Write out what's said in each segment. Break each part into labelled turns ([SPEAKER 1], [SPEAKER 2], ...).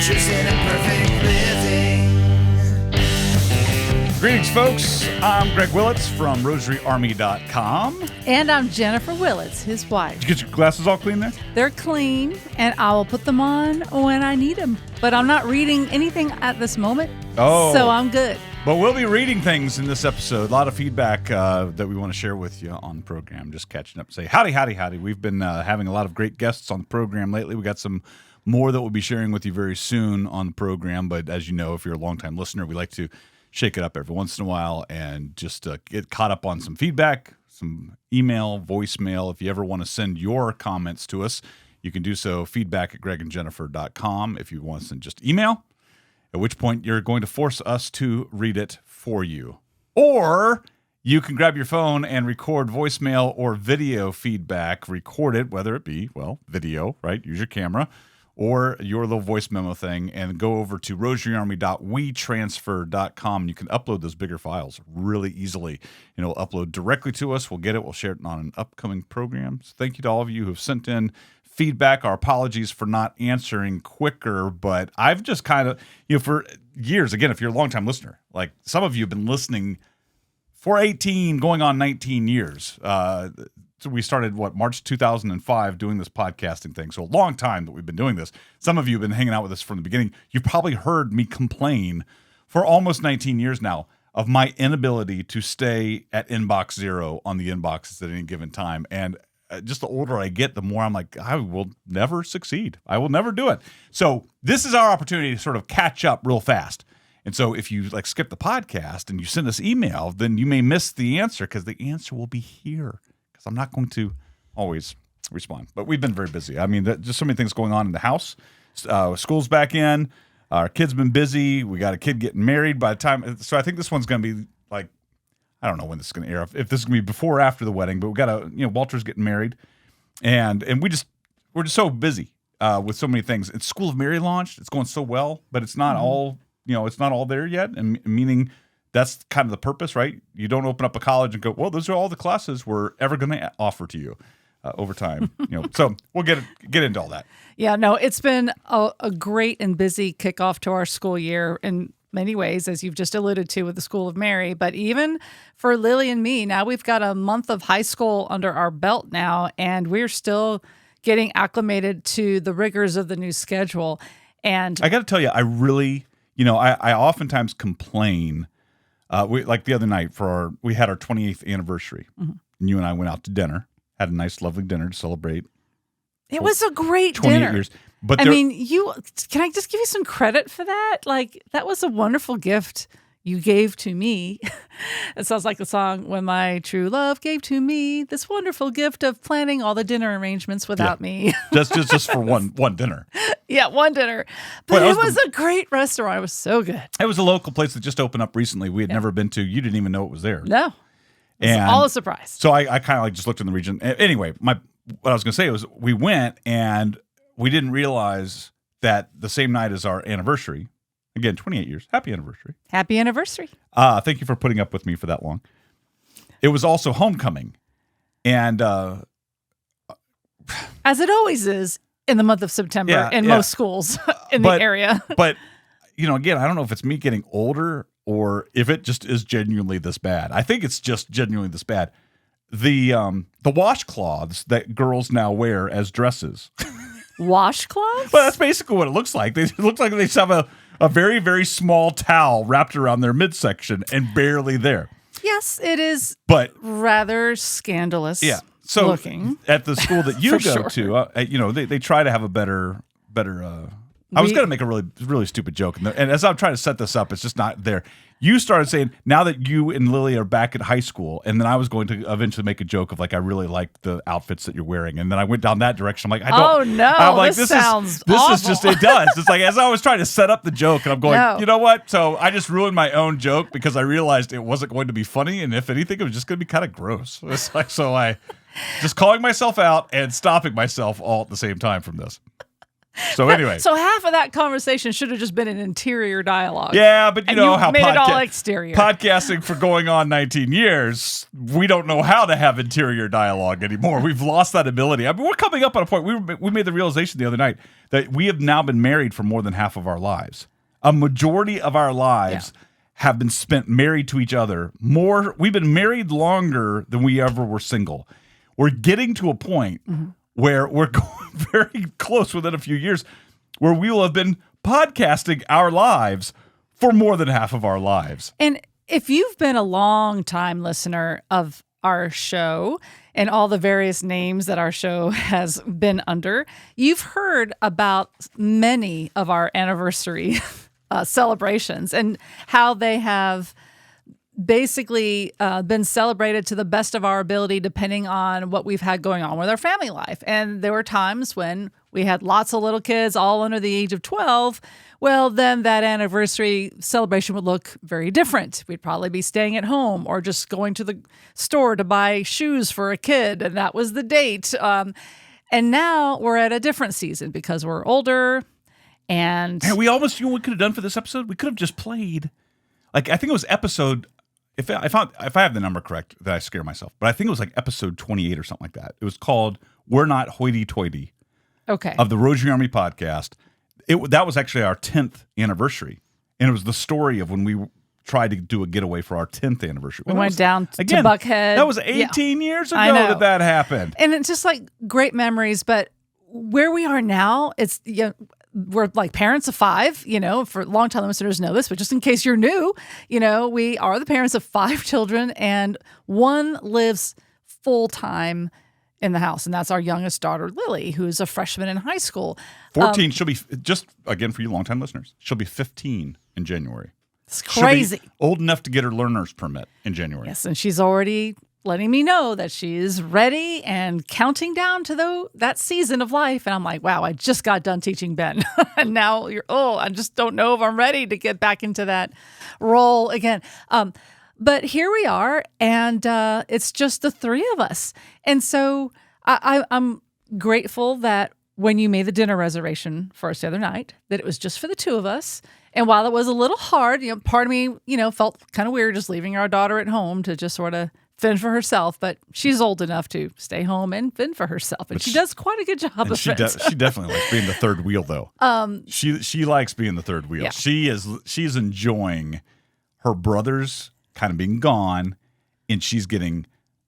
[SPEAKER 1] Choosing imperfect living.
[SPEAKER 2] Greetings, folks. I'm Greg Willits from RosaryArmy.com.
[SPEAKER 3] And I'm Jennifer Willits, his wife.
[SPEAKER 2] Did you get your glasses all clean there?
[SPEAKER 3] They're clean, and I will put them on when I need them. But I'm not reading anything at this moment, so I'm good.
[SPEAKER 2] But we'll be reading things in this episode. A lot of feedback that we want to share with you on the program. Just catching up. Say howdy, howdy, howdy. We've been having a lot of great guests on the program lately. We got some more that we'll be sharing with you very soon on the program. But as you know, if you're a longtime listener, we like to shake it up every once in a while and just get caught up on some feedback, some email, voicemail. If you ever want to send your comments to us, you can do so, feedback@gregandjennifer.com. If you want to send just email, at which point you're going to force us to read it for you. Or you can grab your phone and record voicemail or video feedback, record it, whether it be, video, right? Use your camera, or your little voice memo thing, and go over to rosaryarmy.wetransfer.com. You can upload those bigger files really easily. It'll upload directly to us. We'll get it. We'll share it on an upcoming program. So thank you to all of you who have sent in feedback. Our apologies for not answering quicker, but I've just kind of, for years, again, if you're a longtime listener, like some of you have been listening for 18, going on 19 years. So we started, March 2005 doing this podcasting thing. So a long time that we've been doing this. Some of you have been hanging out with us from the beginning. You've probably heard me complain for almost 19 years now of my inability to stay at inbox zero on the inboxes at any given time. And just the older I get, the more I'm like, I will never succeed. I will never do it. So this is our opportunity to sort of catch up real fast. And so if you skip the podcast and you send us email, then you may miss the answer because the answer will be here. Because I'm not going to always respond. But we've been very busy. I mean, just so many things going on in the house. School's back in. Our kid's been busy. We got a kid getting married by the time. So I think this one's going to be I don't know when this is going to air. If this is going to be before or after the wedding, but we got Walter's getting married, and we're just so busy with so many things. It's School of Mary launched. It's going so well, but it's not all it's not all there yet. And meaning that's kind of the purpose, right? You don't open up a college and go, well, those are all the classes we're ever going to offer to you over time. So we'll get into all that.
[SPEAKER 3] Yeah, no, it's been a great and busy kickoff to our school year in many ways, as you've just alluded to with the School of Mary. But even for Lily and me, now we've got a month of high school under our belt now, and we're still getting acclimated to the rigors of the new schedule. And
[SPEAKER 2] I got to tell you, I really, I oftentimes complain. The other night we had our 28th anniversary, and you and I went out to dinner, had a nice, lovely dinner to celebrate.
[SPEAKER 3] It was a great
[SPEAKER 2] 28
[SPEAKER 3] dinner.
[SPEAKER 2] Years. But
[SPEAKER 3] can I just give you some credit for that? That was a wonderful gift you gave to me. It sounds like the song, When My True Love Gave to Me this wonderful gift of planning all the dinner arrangements without me.
[SPEAKER 2] just for one dinner.
[SPEAKER 3] Yeah, one dinner. But it was a great restaurant. It was so good.
[SPEAKER 2] It was a local place that just opened up recently. We had never been to. You didn't even know it was there.
[SPEAKER 3] No. It was all a surprise.
[SPEAKER 2] So I kind of just looked in the region. Anyway, what I was going to say was we went and we didn't realize that the same night as our anniversary, again, 28 years, happy anniversary.
[SPEAKER 3] Happy anniversary.
[SPEAKER 2] Thank you for putting up with me for that long. It was also homecoming. And
[SPEAKER 3] as it always is in the month of September in most schools in the area.
[SPEAKER 2] But, again, I don't know if it's me getting older or if it just is genuinely this bad. I think it's just genuinely this bad. The washcloths that girls now wear as dresses.
[SPEAKER 3] Washcloths?
[SPEAKER 2] Well, that's basically what it looks like. It looks like they just have a very, very small towel wrapped around their midsection and barely there.
[SPEAKER 3] Yes, it is,
[SPEAKER 2] but
[SPEAKER 3] rather scandalous.
[SPEAKER 2] Yeah. So
[SPEAKER 3] looking.
[SPEAKER 2] At the school that you go to, they try to have a better. I was going to make a really, really stupid joke, and as I'm trying to set this up, it's just not there. You started saying, now that you and Lily are back at high school, and then I was going to eventually make a joke of I really like the outfits that you're wearing, and then I went down that direction. I'm like, I don't.
[SPEAKER 3] Oh no,
[SPEAKER 2] I'm like,
[SPEAKER 3] this sounds awful.
[SPEAKER 2] This is just, it does. It's as I was trying to set up the joke, and I'm going, You know what? So I just ruined my own joke because I realized it wasn't going to be funny, and if anything, it was just going to be kind of gross. It's so I just calling myself out and stopping myself all at the same time from this. So anyway.
[SPEAKER 3] So half of that conversation should have just been an interior dialogue.
[SPEAKER 2] Yeah, but you know how
[SPEAKER 3] made it all exterior.
[SPEAKER 2] Podcasting for going on 19 years, we don't know how to have interior dialogue anymore. We've lost that ability. I mean, we're coming up on a point. We made the realization the other night that we have now been married for more than half of our lives. A majority of our lives have been spent married to each other. We've been married longer than we ever were single. We're getting to a point where we're going very close within a few years where we will have been podcasting our lives for more than half of our lives.
[SPEAKER 3] And if you've been a long time listener of our show and all the various names that our show has been under, you've heard about many of our anniversary celebrations and how they have basically been celebrated to the best of our ability depending on what we've had going on with our family life. And there were times when we had lots of little kids all under the age of 12. Well, then that anniversary celebration would look very different. We'd probably be staying at home or just going to the store to buy shoes for a kid, and that was the date. And now we're at a different season because we're older. And
[SPEAKER 2] we almost, you know what we could have done for this episode? We could have just played, like, I think it was episode, if I have the number correct, that I scare myself, but I think it was like episode 28 or something like that. It was called We're Not Hoity-Toity of the Rosary Army podcast. That was actually our 10th anniversary, and it was the story of when we tried to do a getaway for our 10th anniversary.
[SPEAKER 3] We went down to Buckhead.
[SPEAKER 2] That was 18 years ago that happened.
[SPEAKER 3] And it's just like great memories, but where we are now, it's, we're like parents of 5, for long-time listeners know this, but just in case you're new, we are the parents of 5 children, and one lives full-time in the house, and that's our youngest daughter, Lily, who's a freshman in high school.
[SPEAKER 2] 14, she'll be, just again for you long-time listeners, she'll be 15 in January.
[SPEAKER 3] It's crazy.
[SPEAKER 2] She'll be old enough to get her learner's permit in January.
[SPEAKER 3] Yes, and she's already letting me know that she is ready and counting down to that season of life. And I'm like, wow, I just got done teaching Ben. And now I just don't know if I'm ready to get back into that role again. But here we are, and it's just the 3 of us. And so I'm grateful that when you made the dinner reservation for us the other night, that it was just for the 2 of us. And while it was a little hard, part of me, felt kind of weird just leaving our daughter at home to just sort of fend for herself, but she's old enough to stay home and fend for herself, and she does quite a good job of it.
[SPEAKER 2] She definitely likes being the third wheel, though. She likes being the third wheel. Yeah. She's enjoying her brothers kind of being gone, and she's getting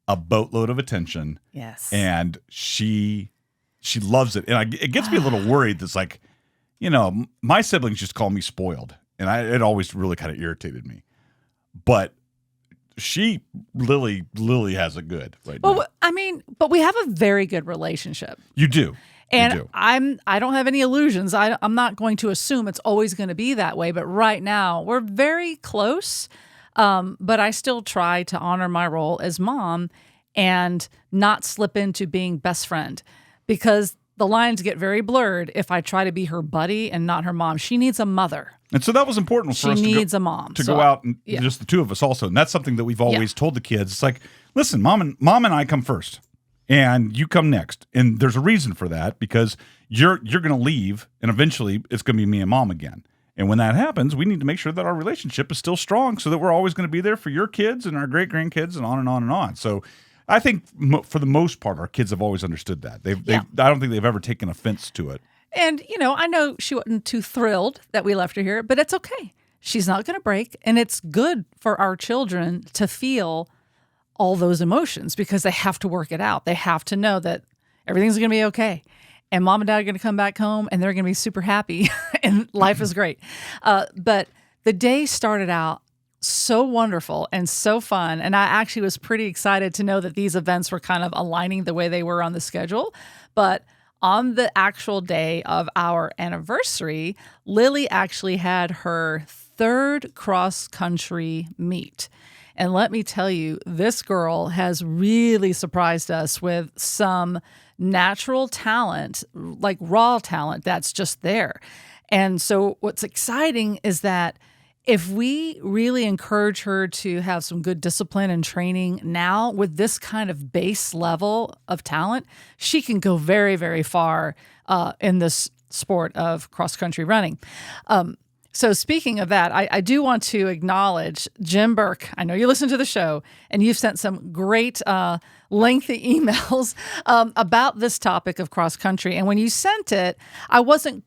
[SPEAKER 2] a boatload of attention.
[SPEAKER 3] Yes,
[SPEAKER 2] and she loves it, and it gets me a little worried. That's like, my siblings just call me spoiled, and it always really kind of irritated me, but. Lily has it good right now.
[SPEAKER 3] But we have a very good relationship.
[SPEAKER 2] You do.
[SPEAKER 3] And
[SPEAKER 2] you do.
[SPEAKER 3] I don't have any illusions. I'm not going to assume it's always going to be that way. But right now, we're very close. But I still try to honor my role as mom and not slip into being best friend, because the lines get very blurred if I try to be her buddy and not her mom. She needs a mother.
[SPEAKER 2] And so that was important for us
[SPEAKER 3] a mom
[SPEAKER 2] to go out and just the 2 of us also. And that's something that we've always told the kids. It's like, listen, mom and I come first, and you come next. And there's a reason for that, because you're going to leave, and eventually it's going to be me and mom again. And when that happens, we need to make sure that our relationship is still strong, so that we're always going to be there for your kids and our great grandkids and on and on and on. So I think for the most part, our kids have always understood that. I don't think they've ever taken offense to it.
[SPEAKER 3] And, I know she wasn't too thrilled that we left her here, but it's okay. She's not going to break. And it's good for our children to feel all those emotions, because they have to work it out. They have to know that everything's going to be okay. And mom and dad are going to come back home, and they're going to be super happy, and life is great. But the day started out so wonderful and so fun. And I actually was pretty excited to know that these events were kind of aligning the way they were on the schedule. But on the actual day of our anniversary, Lily actually had her 3rd cross-country meet. And let me tell you, this girl has really surprised us with some natural talent, like raw talent that's just there. And so what's exciting is that if we really encourage her to have some good discipline and training now with this kind of base level of talent, she can go very, very far in this sport of cross-country running. So speaking of that, I do want to acknowledge Jim Burke. I know you listen to the show, and you've sent some great lengthy emails about this topic of cross country. And when you sent it,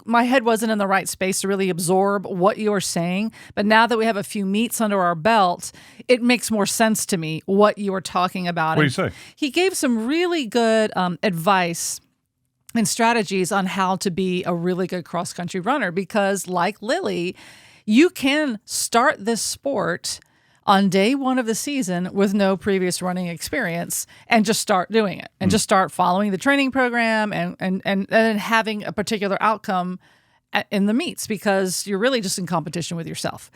[SPEAKER 3] my head wasn't in the right space to really absorb what you were saying. But now that we have a few meets under our belt, it makes more sense to me what you were talking about.
[SPEAKER 2] What do you say?
[SPEAKER 3] He gave some really good advice and strategies on how to be a really good cross-country runner, because like Lily, you can start this sport on day one of the season with no previous running experience and just start doing it and just start following the training program and then having a particular outcome in the meets, because you're really just in competition with yourself.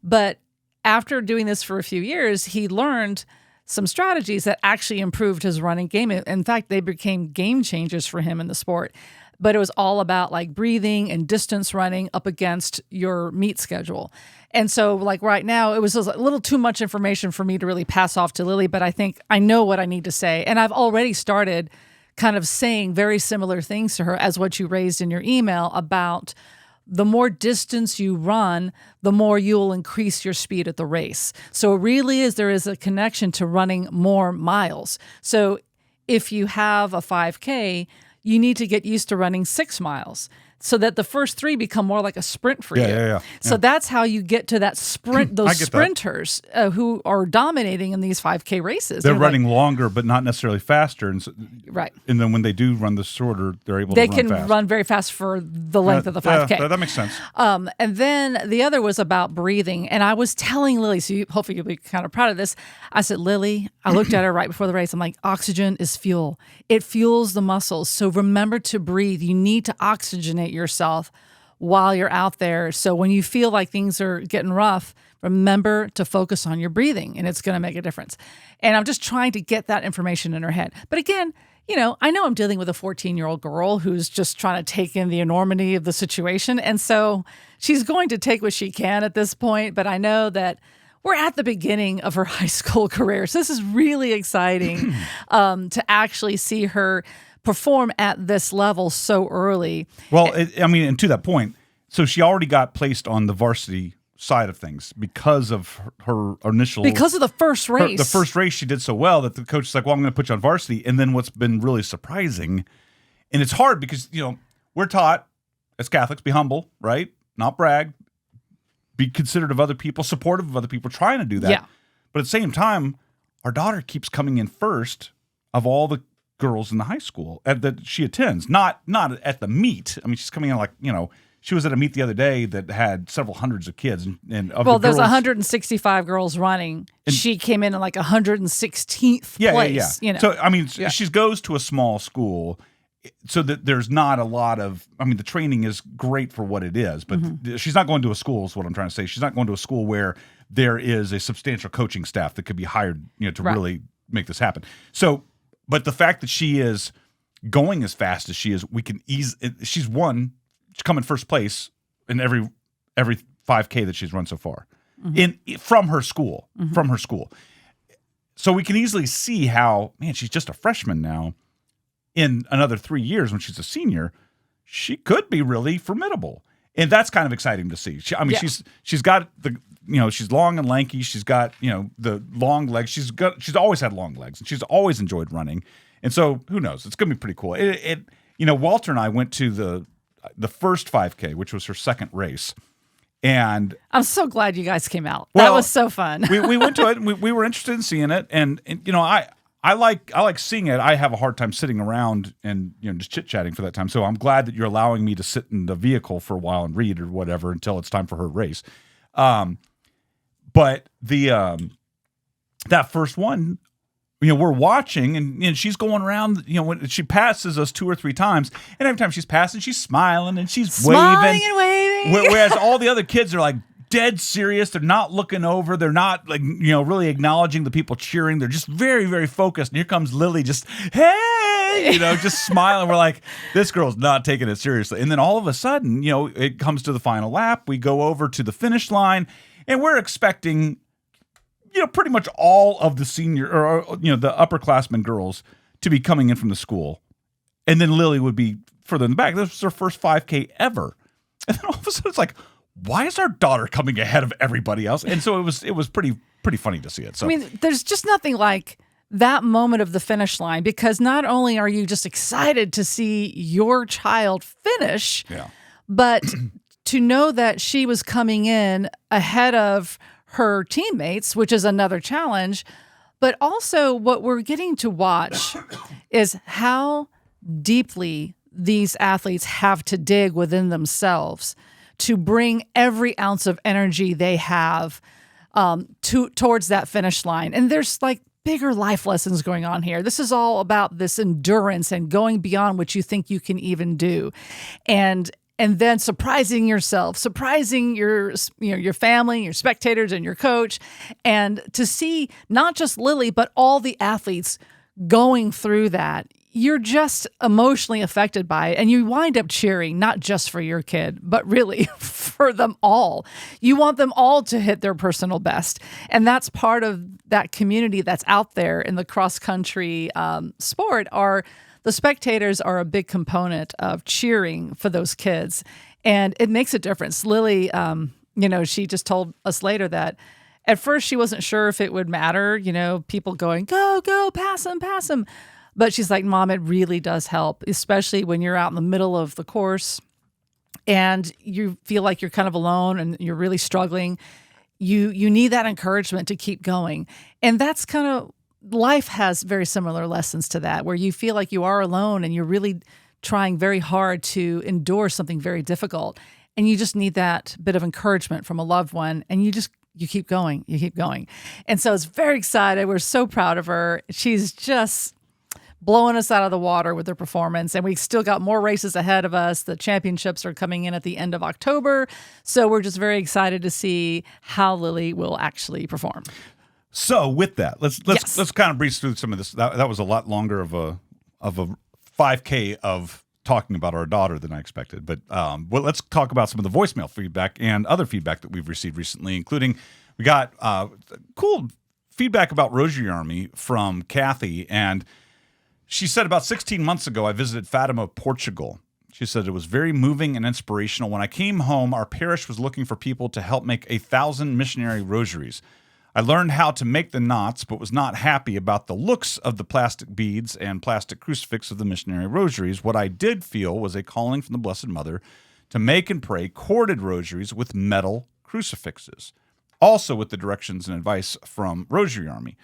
[SPEAKER 3] But after doing this for a few years, he learned some strategies that actually improved his running game. In fact, they became game changers for him in the sport. But it was all about like breathing and distance running up against your meet schedule. And so like right now, it was just a little too much information for me to really pass off to Lily, but I think I know what I need to say. And I've already started kind of saying very similar things to her as what you raised in your email about the more distance you run, the more you'll increase your speed at the race. So it really is, there is a connection to running more miles. So if you have a 5K, you need to get used to running 6 miles so that the first 3 become more like a sprint for you.
[SPEAKER 2] Yeah.
[SPEAKER 3] So that's how you get to that sprint, those
[SPEAKER 2] get
[SPEAKER 3] sprinters who are dominating in these 5K races.
[SPEAKER 2] They're running longer, but not necessarily faster. And so,
[SPEAKER 3] right.
[SPEAKER 2] And then when they do run the shorter, they're able to run fast.
[SPEAKER 3] They can run very fast for the length of the 5K.
[SPEAKER 2] Yeah, that makes sense.
[SPEAKER 3] And then the other was about breathing. And I was telling Lily, so hopefully you'll be kind of proud of this. I said, Lily, I looked at her right before the race. I'm like, oxygen is fuel. It fuels the muscles. So remember to breathe. You need to oxygenate yourself while you're out there. So when you feel like things are getting rough, remember to focus on your breathing, and it's going to make a difference. And I'm just trying to get that information in her head. But again, I know I'm dealing with a 14-year-old girl who's just trying to take in the enormity of the situation. And so she's going to take what she can at this point. But I know that we're at the beginning of her high school career. So this is really exciting to actually see her perform at this level so early.
[SPEAKER 2] Well, and to that point, so she already got placed on the varsity side of things because of her initial...
[SPEAKER 3] Because of the first race.
[SPEAKER 2] The first race she did so well that the coach is like, well, I'm going to put you on varsity. And then what's been really surprising, and it's hard because, we're taught as Catholics, be humble, right? Not brag. Be considerate of other people, supportive of other people, trying to do that.
[SPEAKER 3] Yeah.
[SPEAKER 2] But at the same time, our daughter keeps coming in first of all the girls in the high school that she attends, not at the meet. I mean, she's coming in like, she was at a meet the other day that had several hundreds of kids. And of
[SPEAKER 3] well,
[SPEAKER 2] the girls,
[SPEAKER 3] there's 165 girls running. She came in like 116th place.
[SPEAKER 2] Yeah. So, she goes to a small school so that there's not a lot of, the training is great for what it is, but she's not going to a school is what I'm trying to say. She's not going to a school where there is a substantial coaching staff that could be hired, to really make this happen. So, but the fact that she is going as fast as she is, she's come in first place in every 5K that she's run so far from her school. So we can easily see how, she's just a freshman now. In another 3 years when she's a senior, she could be really formidable. And that's kind of exciting to see. She's got the, she's long and lanky. She's got, the long legs. She's always had long legs, and she's always enjoyed running. And so who knows? It's going to be pretty cool. Walter and I went to the first 5K, which was her second race. And
[SPEAKER 3] I'm so glad you guys came out. That was so fun.
[SPEAKER 2] we went to it, and we were interested in seeing it. And I like seeing it. I have a hard time sitting around and just chit-chatting for that time. So I'm glad that you're allowing me to sit in the vehicle for a while and read or whatever until it's time for her race. But the that first one, we're watching and she's going around. When she passes us 2 or 3 times, and every time she's passing, she's smiling and she's
[SPEAKER 3] smiling
[SPEAKER 2] waving.
[SPEAKER 3] And waving.
[SPEAKER 2] Whereas all the other kids are like dead serious. They're not looking over. They're not really acknowledging the people cheering. They're just very, very focused. And here comes Lily just, hey, just smiling. We're like, this girl's not taking it seriously. And then all of a sudden, it comes to the final lap. We go over to the finish line, and we're expecting, pretty much all of the senior or the upperclassmen girls to be coming in from the school. And then Lily would be further in the back. This was her first 5K ever. And then all of a sudden it's like, why is our daughter coming ahead of everybody else? And so it was pretty funny to see it. So
[SPEAKER 3] I mean, there's just nothing like that moment of the finish line, because not only are you just excited to see your child finish, but to know that she was coming in ahead of her teammates, which is another challenge. But also what we're getting to watch is how deeply these athletes have to dig within themselves to bring every ounce of energy they have towards that finish line. And there's like bigger life lessons going on here. This is all about this endurance and going beyond what you think you can even do. And then surprising yourself, surprising your family, your spectators, and your coach, and to see not just Lily, but all the athletes going through that. You're just emotionally affected by it, and you wind up cheering, not just for your kid, but really for them all. You want them all to hit their personal best, and that's part of that community that's out there in the cross-country sport. The spectators are a big component of cheering for those kids, and it makes a difference. Lily, she just told us later that at first she wasn't sure if it would matter, people going, go, pass him. But she's like, Mom, it really does help, especially when you're out in the middle of the course and you feel like you're kind of alone and you're really struggling. You need that encouragement to keep going. And that's kind of, life has very similar lessons to that, where you feel like you are alone and you're really trying very hard to endure something very difficult. And you just need that bit of encouragement from a loved one. And you keep going. And so it's very excited. We're so proud of her. She's just blowing us out of the water with her performance. And we still got more races ahead of us. The championships are coming in at the end of October. So we're just very excited to see how Lily will actually perform.
[SPEAKER 2] So with that, let's kind of breeze through some of this. That was a lot longer of a 5K of talking about our daughter than I expected. But let's talk about some of the voicemail feedback and other feedback that we've received recently, including we got cool feedback about Rosary Army from Kathy. And she said, about 16 months ago, I visited Fatima, Portugal. She said, it was very moving and inspirational. When I came home, our parish was looking for people to help make 1,000 missionary rosaries. I learned how to make the knots, but was not happy about the looks of the plastic beads and plastic crucifix of the missionary rosaries. What I did feel was a calling from the Blessed Mother to make and pray corded rosaries with metal crucifixes. Also with the directions and advice from Rosary Army.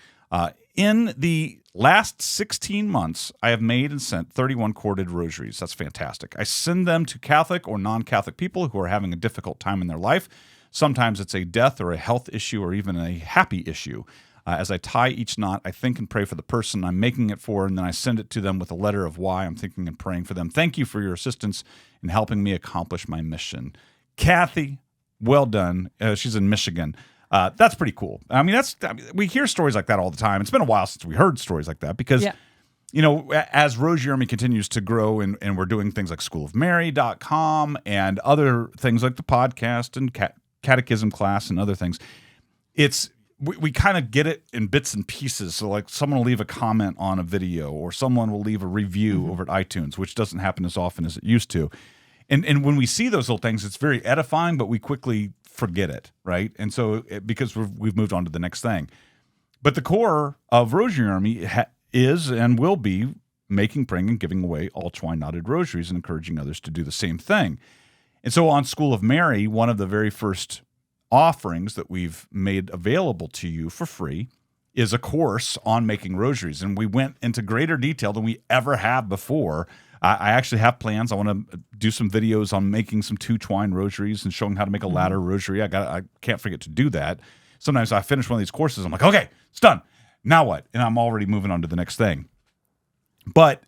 [SPEAKER 2] In the last 16 months, I have made and sent 31 corded rosaries. That's fantastic. I send them to Catholic or non-Catholic people who are having a difficult time in their life. Sometimes it's a death or a health issue or even a happy issue. As I tie each knot, I think and pray for the person I'm making it for, and then I send it to them with a letter of why I'm thinking and praying for them. Thank you for your assistance in helping me accomplish my mission. Kathy, well done. She's in Michigan. That's pretty cool. I mean, we hear stories like that all the time. It's been a while since we heard stories like that because, as Rosary Army continues to grow and we're doing things like schoolofmary.com and other things like the podcast and catechism class and other things, we kind of get it in bits and pieces. So like someone will leave a comment on a video or someone will leave a review over at iTunes, which doesn't happen as often as it used to. And when we see those little things, it's very edifying, but we quickly forget it, right? And so because we've moved on to the next thing. But the core of Rosary Army is and will be making, praying, and giving away all twine-knotted rosaries and encouraging others to do the same thing. And so on School of Mary, one of the very first offerings that we've made available to you for free is a course on making rosaries. And we went into greater detail than we ever have before. I actually have plans. I want to do some videos on making some 2-twine rosaries and showing how to make a ladder rosary. I can't forget to do that. Sometimes I finish one of these courses, I'm like, okay, it's done. Now what? And I'm already moving on to the next thing. But,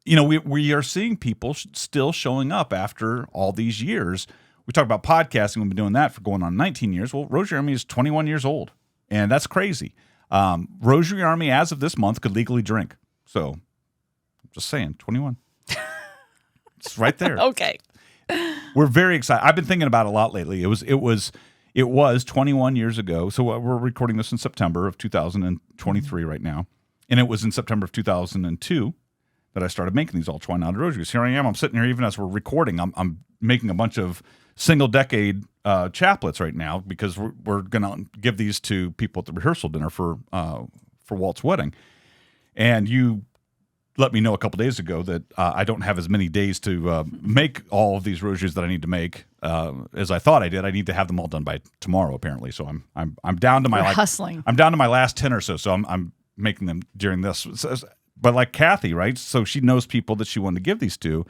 [SPEAKER 2] we are seeing people still showing up after all these years. We talk about podcasting. We've been doing that for going on 19 years. Well, Rosary Army is 21 years old, and that's crazy. Rosary Army, as of this month, could legally drink. So, I'm just saying, 21. It's right there.
[SPEAKER 3] Okay.
[SPEAKER 2] We're very excited. I've been thinking about it a lot lately. It was 21 years ago. So we're recording this in September of 2023 right now. And it was in September of 2002 that I started making these all twine knotted rosaries. Here I am. I'm sitting here even as we're recording. I'm making a bunch of single decade chaplets right now because we're going to give these to people at the rehearsal dinner for Walt's wedding. And you let me know a couple days ago that I don't have as many days to make all of these rosaries that I need to make as I thought I did. I need to have them all done by tomorrow, apparently. So I'm down to my
[SPEAKER 3] hustling.
[SPEAKER 2] I'm down to my last 10 or so. So I'm making them during this. But like Kathy, right? So she knows people that she wanted to give these to.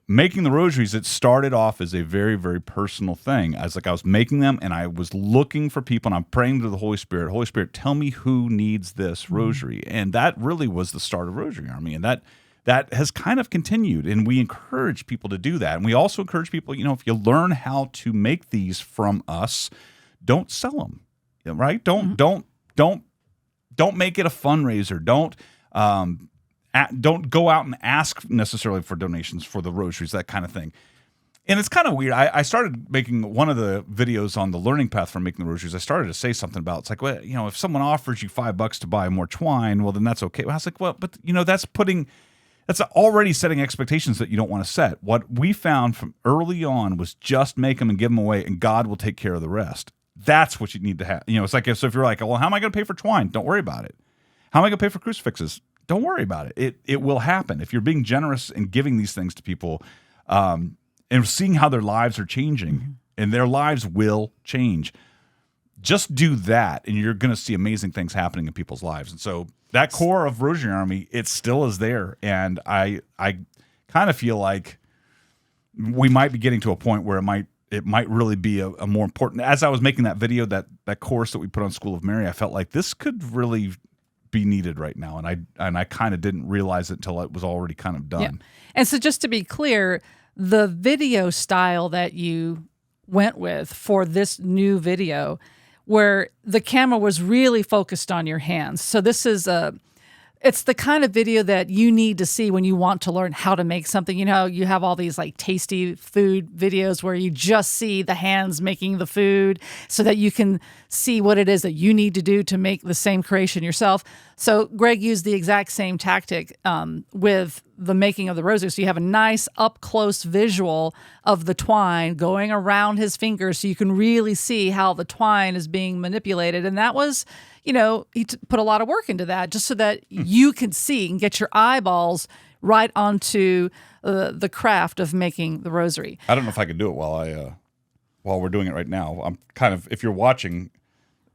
[SPEAKER 2] Making the rosaries, it started off as a very, very personal thing. I was making them and I was looking for people and I'm praying to the Holy Spirit. Holy Spirit, tell me who needs this rosary. And that really was the start of Rosary Army. And that has kind of continued. And we encourage people to do that. And we also encourage people, if you learn how to make these from us, don't sell them, right? Don't make it a fundraiser. Don't go out and ask necessarily for donations for the rosaries, that kind of thing. And it's kind of weird. I started making one of the videos on the learning path for making the rosaries. I started to say something about, it's like, well, if someone offers you $5 to buy more twine, well, then that's okay. Well, I was like, well, but that's already setting expectations that you don't want to set. What we found from early on was just make them and give them away, and God will take care of the rest. That's what you need to have. It's like, so if you're like, well, how am I going to pay for twine? Don't worry about it. How am I going to pay for crucifixes? Don't worry about it. It will happen. If you're being generous and giving these things to people and seeing how their lives are changing, and their lives will change, just do that, and you're going to see amazing things happening in people's lives. And so that core of Rosary Army, it still is there. And I kind of feel like we might be getting to a point where it might really be a more important. As I was making that video, that course that we put on School of Mary, I felt like this could really be needed right now, and I kind of didn't realize it until it was already kind of done. Yeah.
[SPEAKER 3] And so just to be clear, the video style that you went with for this new video, where the camera was really focused on your hands. So this is it's the kind of video that you need to see when you want to learn how to make something. You have all these like tasty food videos where you just see the hands making the food so that you can see what it is that you need to do to make the same creation yourself. So Greg used the exact same tactic with the making of the rosary. So you have a nice up-close visual of the twine going around his fingers so you can really see how the twine is being manipulated. And that was, he put a lot of work into that just so that you could see and get your eyeballs right onto the craft of making the rosary.
[SPEAKER 2] I don't know if I could do it while we're doing it right now. I'm kind of, if you're watching,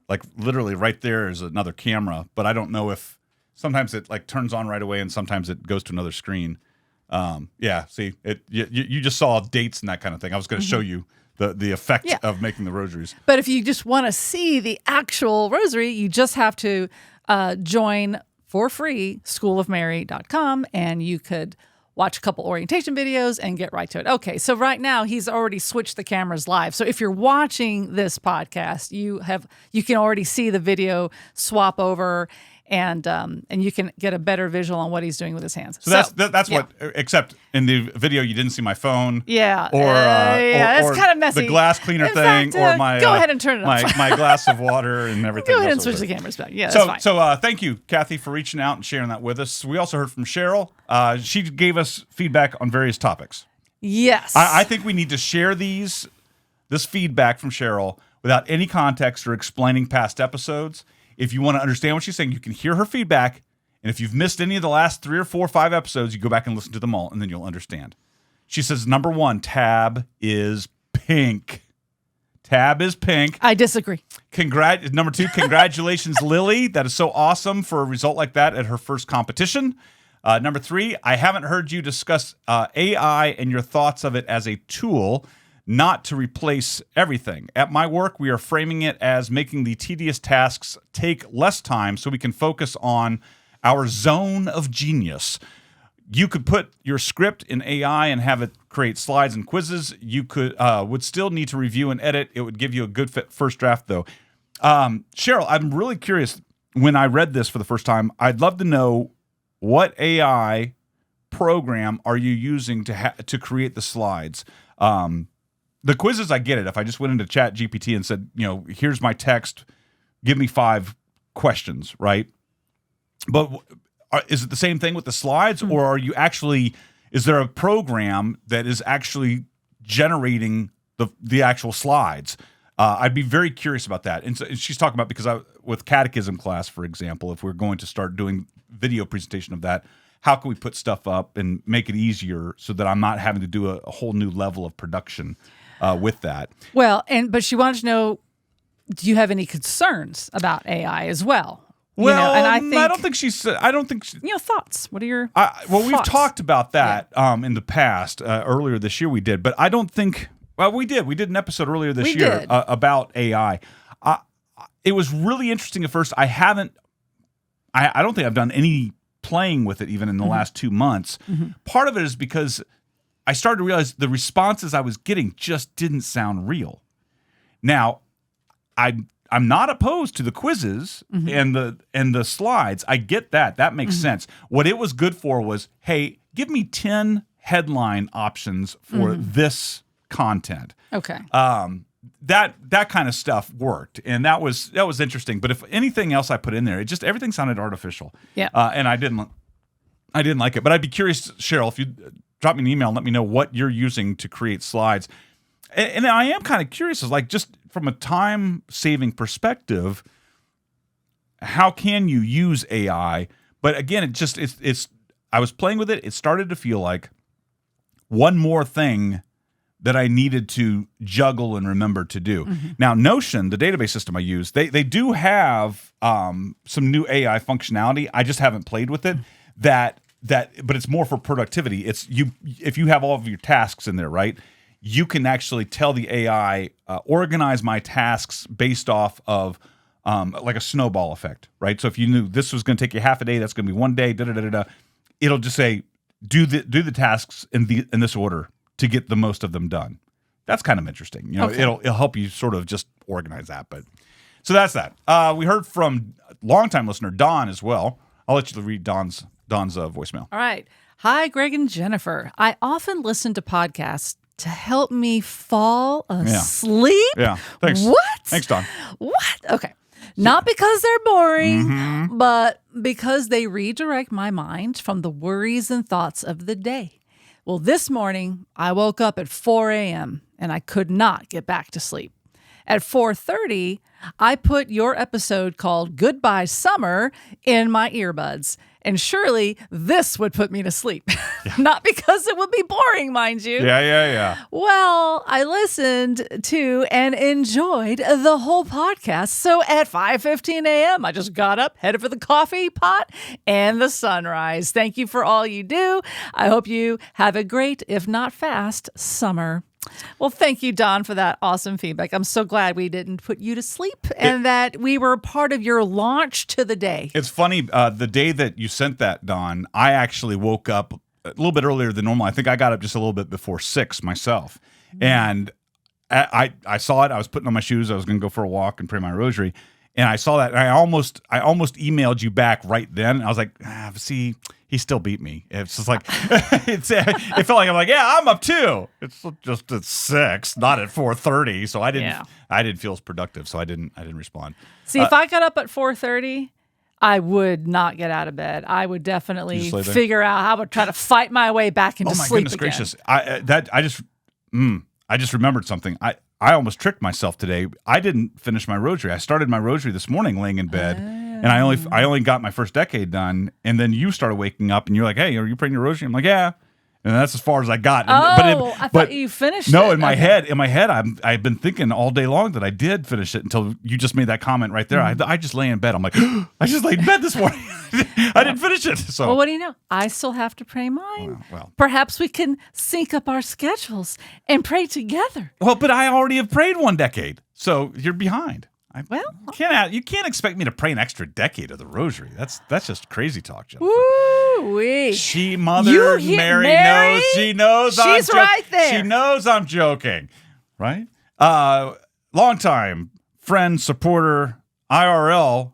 [SPEAKER 2] like literally right there is another camera, but I don't know if sometimes it like turns on right away and sometimes it goes to another screen. See, you just saw dates and that kind of thing. I was going to show you the effect of making the rosaries.
[SPEAKER 3] But if you just want to see the actual rosary, you just have to join for free schoolofmary.com, and you could watch a couple orientation videos and get right to it. Okay, so right now he's already switched the cameras live. So if you're watching this podcast, you can already see the video swap over, and you can get a better visual on what he's doing with his hands.
[SPEAKER 2] So that's what. Except in the video, you didn't see my phone.
[SPEAKER 3] Yeah.
[SPEAKER 2] Or
[SPEAKER 3] it's kind of messy.
[SPEAKER 2] The glass cleaner thing, or my
[SPEAKER 3] go ahead and turn it off.
[SPEAKER 2] my glass of water and everything.
[SPEAKER 3] Go ahead and switch the cameras back. Yeah. That's fine.
[SPEAKER 2] So thank you, Kathy, for reaching out and sharing that with us. We also heard from Cheryl. She gave us feedback on various topics.
[SPEAKER 3] Yes.
[SPEAKER 2] I think we need to share this feedback from Cheryl without any context or explaining past episodes. If you want to understand what she's saying, you can hear her feedback. And if you've missed any of the last 3 or 4 or 5 episodes, you go back and listen to them all, and then you'll understand. She says, number 1, tab is pink. Tab is pink.
[SPEAKER 3] I disagree.
[SPEAKER 2] Number 2, congratulations, Lily. That is so awesome for a result like that at her first competition. Number 3, I haven't heard you discuss AI and your thoughts of it as a tool, not to replace everything. At my work, we are framing it as making the tedious tasks take less time so we can focus on our zone of genius. You could put your script in AI and have it create slides and quizzes. You would still need to review and edit. It would give you a good first draft, though. Cheryl, I'm really curious. When I read this for the first time, I'd love to know what AI program are you using to create the slides. The quizzes, I get it. If I just went into Chat GPT and said, here's my text, give me 5 questions, right? But is it the same thing with the slides, or are you actually? Is there a program that is actually generating the actual slides? I'd be very curious about that. And, so, and she's talking about, because with catechism class, for example, if we're going to start doing video presentation of that, how can we put stuff up and make it easier so that I'm not having to do a whole new level of production with that?
[SPEAKER 3] Well, but she wanted to know, do you have any concerns about AI as well?
[SPEAKER 2] Well,
[SPEAKER 3] and I
[SPEAKER 2] don't think she said. I don't think.
[SPEAKER 3] Thoughts. What are your
[SPEAKER 2] we've
[SPEAKER 3] thoughts?
[SPEAKER 2] talked about that in the past. Earlier this year we did, but I don't think. Well, we did. We did an episode earlier this year about AI. It was really interesting at first. I don't think I've done any playing with it even in the last 2 months. Part of it is because I started to realize the responses I was getting just didn't sound real. Now, I'm not opposed to the quizzes and the slides. I get that. That makes sense. What it was good for was, hey, give me 10 headline options for this content.
[SPEAKER 3] Okay.
[SPEAKER 2] That kind of stuff worked, and that was interesting. But if anything else I put in there, everything sounded artificial.
[SPEAKER 3] Yeah.
[SPEAKER 2] And I didn't like it. But I'd be curious, Cheryl, if you drop me an email and let me know what you're using to create slides. And I am kind of curious, is like, just from a time-saving perspective, how can you use AI? But again, it's. I was playing with it. It started to feel like one more thing that I needed to juggle and remember to do. Now, Notion, the database system I use, they do have some new AI functionality. I just haven't played with it. But it's more for productivity. If you have all of your tasks in there, right? You can actually tell the AI, organize my tasks based off of like a snowball effect, right? So if you knew this was going to take you half a day, that's going to be 1 day, it'll just say, do the tasks in this order to get the most of them done. That's kind of interesting.
[SPEAKER 3] Okay.
[SPEAKER 2] It'll help you sort of just organize that. But so that's that. We heard from longtime listener Don as well. I'll let you read Don's voicemail.
[SPEAKER 3] All right. Hi, Greg and Jennifer. I often listen to podcasts to help me fall asleep.
[SPEAKER 2] Yeah. Thanks.
[SPEAKER 3] What?
[SPEAKER 2] Thanks, Don.
[SPEAKER 3] What? Okay. Not because they're boring, but because they redirect my mind from the worries and thoughts of the day. Well, this morning, I woke up at 4 a.m. and I could not get back to sleep. At 4:30, I put your episode called Goodbye Summer in my earbuds. And surely this would put me to sleep. Not because it would be boring, mind you.
[SPEAKER 2] Yeah.
[SPEAKER 3] Well, I listened to and enjoyed the whole podcast. So at 5:15 a.m., I just got up, headed for the coffee pot and the sunrise. Thank you for all you do. I hope you have a great, if not fast, summer. Well, thank you, Don, for that awesome feedback. I'm so glad we didn't put you to sleep and that we were part of your launch to the day.
[SPEAKER 2] It's funny, the day that you sent that, Don, I actually woke up a little bit earlier than normal. I think I got up just a little bit before 6 myself. And I saw it. I was putting on my shoes. I was going to go for a walk and pray my rosary. And I saw that. And I almost emailed you back right then. I was like, see, he still beat me. It's just like, it felt like I'm like, yeah, I'm up too. It's just at 6, not at 4:30. So I didn't feel as productive. So I didn't respond.
[SPEAKER 3] See, if I got up at 4:30, I would not get out of bed. I would definitely figure out how I would try to fight my way back into sleep. Oh my goodness
[SPEAKER 2] gracious! I just remembered something. I almost tricked myself today. I didn't finish my rosary. I started my rosary this morning laying in bed, and I only got my first decade done. And then you started waking up, and you're like, "Hey, are you praying your rosary?" I'm like, "Yeah." And that's as far as I got.
[SPEAKER 3] I thought you finished it.
[SPEAKER 2] No, in my head, I've been thinking all day long that I did finish it until you just made that comment right there. I just lay in bed. I'm like, I just laid in bed this morning. I didn't finish it. So,
[SPEAKER 3] well, what do you know? I still have to pray mine.
[SPEAKER 2] Well,
[SPEAKER 3] perhaps we can sync up our schedules and pray together.
[SPEAKER 2] Well, but I already have prayed 1 decade, so you're behind. You can't expect me to pray an extra decade of the rosary. That's just crazy talk, Jennifer.
[SPEAKER 3] Woo-wee.
[SPEAKER 2] Mary knows. She knows.
[SPEAKER 3] She's right there.
[SPEAKER 2] She knows I'm joking, right? Longtime friend, supporter, IRL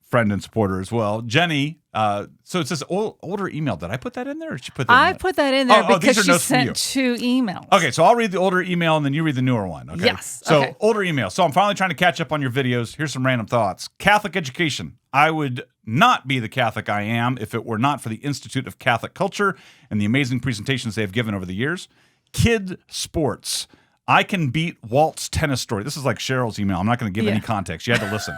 [SPEAKER 2] friend and supporter as well. Jenny So it says older email. Did I put that in there, or did she put that
[SPEAKER 3] I
[SPEAKER 2] in
[SPEAKER 3] put that in there
[SPEAKER 2] these
[SPEAKER 3] because
[SPEAKER 2] are
[SPEAKER 3] she
[SPEAKER 2] notes from you.
[SPEAKER 3] sent 2 emails.
[SPEAKER 2] Okay, so I'll read the older email and then you read the newer one. Okay.
[SPEAKER 3] Yes.
[SPEAKER 2] So
[SPEAKER 3] Okay.
[SPEAKER 2] older email. So I'm finally trying to catch up on your videos. Here's some random thoughts. Catholic education. I would not be the Catholic I am if it were not for the Institute of Catholic Culture and the amazing presentations they have given over the years. Kid sports. I can beat Walt's tennis story. This is like Cheryl's email. I'm not going to give any context. You had to listen.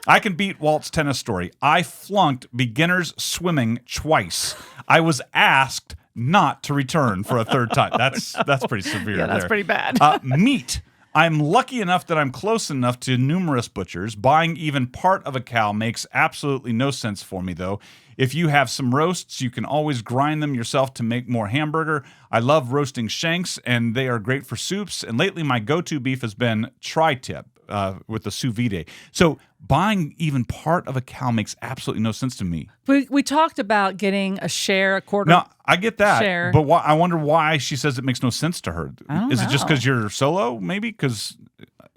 [SPEAKER 2] I can beat Walt's tennis story. I flunked beginners swimming twice. I was asked not to return for a third time. That's pretty severe.
[SPEAKER 3] Yeah, that's
[SPEAKER 2] there.
[SPEAKER 3] pretty bad.
[SPEAKER 2] Meat. I'm lucky enough that I'm close enough to numerous butchers. Buying even part of a cow makes absolutely no sense for me, though. If you have some roasts, you can always grind them yourself to make more hamburger. I love roasting shanks, and they are great for soups. And lately, my go-to beef has been tri-tip with the sous vide. So buying even part of a cow makes absolutely no sense to me.
[SPEAKER 3] We talked about getting a quarter.
[SPEAKER 2] No, I get that,
[SPEAKER 3] share.
[SPEAKER 2] but I wonder why she says it makes no sense to her. Is it just
[SPEAKER 3] know.
[SPEAKER 2] because you're solo? Maybe because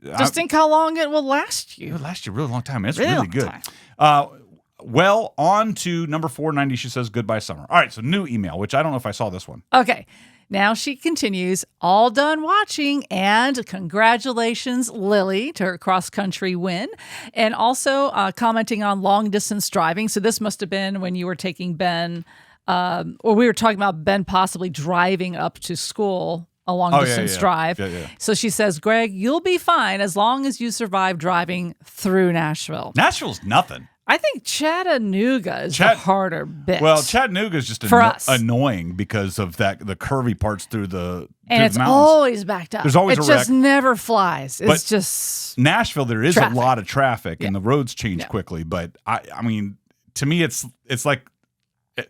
[SPEAKER 3] Just think how long it will last you.
[SPEAKER 2] it lasts you a really long time. It's
[SPEAKER 3] Really
[SPEAKER 2] really
[SPEAKER 3] long
[SPEAKER 2] good.
[SPEAKER 3] time.
[SPEAKER 2] Well, on to number 490. She says, goodbye, summer. All right, so new email, which I don't know if I saw this one.
[SPEAKER 3] Okay. Now she continues, all done watching, and congratulations, Lily, to her cross-country win, and also commenting on long-distance driving. So this must have been when you were taking Ben, or we were talking about Ben possibly driving up to school, a long-distance drive.
[SPEAKER 2] Yeah.
[SPEAKER 3] So she says, Greg, you'll be fine as long as you survive driving through Nashville.
[SPEAKER 2] Nashville's nothing.
[SPEAKER 3] I think Chattanooga is the harder bit.
[SPEAKER 2] Well, Chattanooga is just
[SPEAKER 3] For us.
[SPEAKER 2] annoying because of the curvy parts through the
[SPEAKER 3] and it's
[SPEAKER 2] mountains.
[SPEAKER 3] always backed up.
[SPEAKER 2] There's always
[SPEAKER 3] it
[SPEAKER 2] a wreck.
[SPEAKER 3] just never flies. It's
[SPEAKER 2] But
[SPEAKER 3] just
[SPEAKER 2] Nashville, there is
[SPEAKER 3] traffic.
[SPEAKER 2] a lot of traffic and
[SPEAKER 3] Yeah.
[SPEAKER 2] the roads change quickly. But I mean, to me, it's like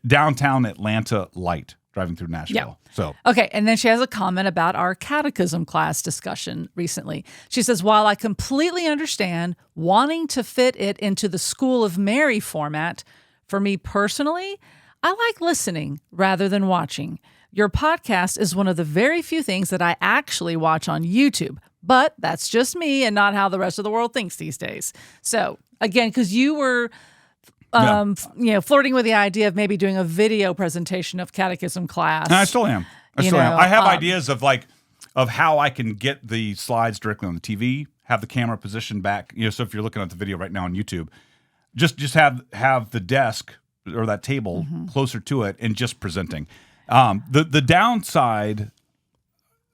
[SPEAKER 2] downtown Atlanta light driving through Nashville.
[SPEAKER 3] Yeah.
[SPEAKER 2] So
[SPEAKER 3] Okay, and then she has a comment about our catechism class discussion recently. She says, while I completely understand wanting to fit it into the School of Mary format, for me personally, I like listening rather than watching. Your podcast is one of the very few things that I actually watch on YouTube, but that's just me and not how the rest of the world thinks these days. So again, because you were flirting with the idea of maybe doing a video presentation of catechism class.
[SPEAKER 2] and I still am. I
[SPEAKER 3] You know,
[SPEAKER 2] have ideas of how I can get the slides directly on the TV, have the camera positioned back. So if you're looking at the video right now on YouTube, just have the desk or that table closer to it and just presenting. The downside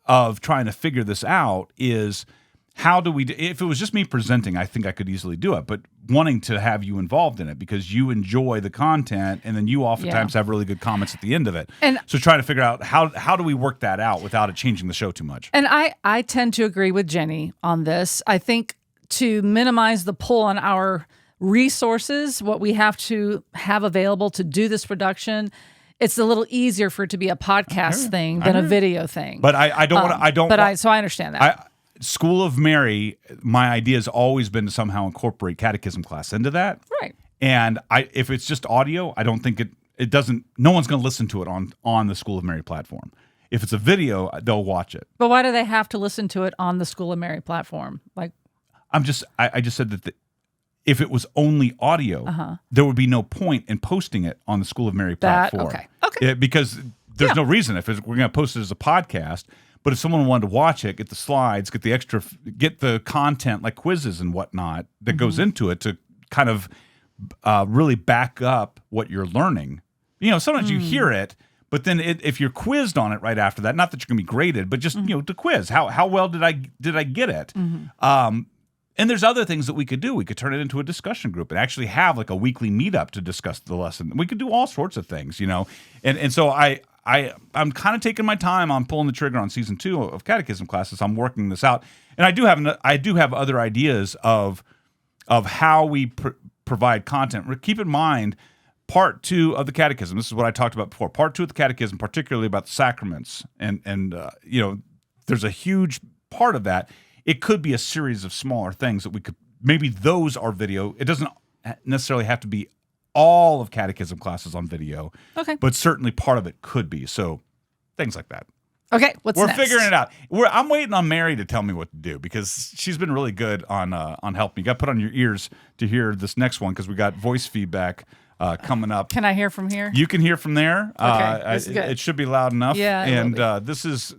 [SPEAKER 2] of trying to figure this out is how do we if it was just me presenting, I think I could easily do it, but wanting to have you involved in it because you enjoy the content and then you oftentimes have really good comments at the end of it.
[SPEAKER 3] And
[SPEAKER 2] so trying to figure out how do we work that out without it changing the show too much.
[SPEAKER 3] And I tend to agree with Jenny on this. I think to minimize the pull on our resources, what we have to have available to do this production, it's a little easier for it to be a podcast thing than a video thing.
[SPEAKER 2] But I don't want to.
[SPEAKER 3] So I understand that.
[SPEAKER 2] School of Mary, my idea has always been to somehow incorporate catechism class into that.
[SPEAKER 3] Right.
[SPEAKER 2] And if it's just audio, I don't think it doesn't. No one's going to listen to it on the School of Mary platform. If it's a video, they'll watch it.
[SPEAKER 3] But why do they have to listen to it on the School of Mary platform? Like,
[SPEAKER 2] I just said that if it was only audio, there would be no point in posting it on the School of Mary platform.
[SPEAKER 3] Okay.
[SPEAKER 2] Because there's no reason we're going to post it as a podcast. But if someone wanted to watch it, get the slides, get the content like quizzes and whatnot that goes into it to kind of really back up what you're learning. Sometimes you hear it, but then if you're quizzed on it right after that, not that you're going to be graded, but just to quiz how well did I get it? And there's other things that we could do. We could turn it into a discussion group and actually have like a weekly meetup to discuss the lesson. We could do all sorts of things, And so I'm kind of taking my time on pulling the trigger on season 2 of catechism classes. I'm working this out, and I do have other ideas of how we provide content. Keep in mind, part 2 of the catechism. This is what I talked about before. Part 2 of the catechism, particularly about the sacraments, and there's a huge part of that. It could be a series of smaller things that we could maybe those are video. It doesn't necessarily have to be all of catechism classes on video.
[SPEAKER 3] Okay.
[SPEAKER 2] But certainly part of it could be. So things like that.
[SPEAKER 3] Okay, we're
[SPEAKER 2] next? Figuring it out. I'm waiting on Mary to tell me what to do because she's been really good on helping. You got to put on your ears to hear this next one because we got voice feedback coming up.
[SPEAKER 3] Can I hear from here?
[SPEAKER 2] You can hear from there.
[SPEAKER 3] That's good.
[SPEAKER 2] It should be loud enough.
[SPEAKER 3] Yeah, it
[SPEAKER 2] and
[SPEAKER 3] will
[SPEAKER 2] this is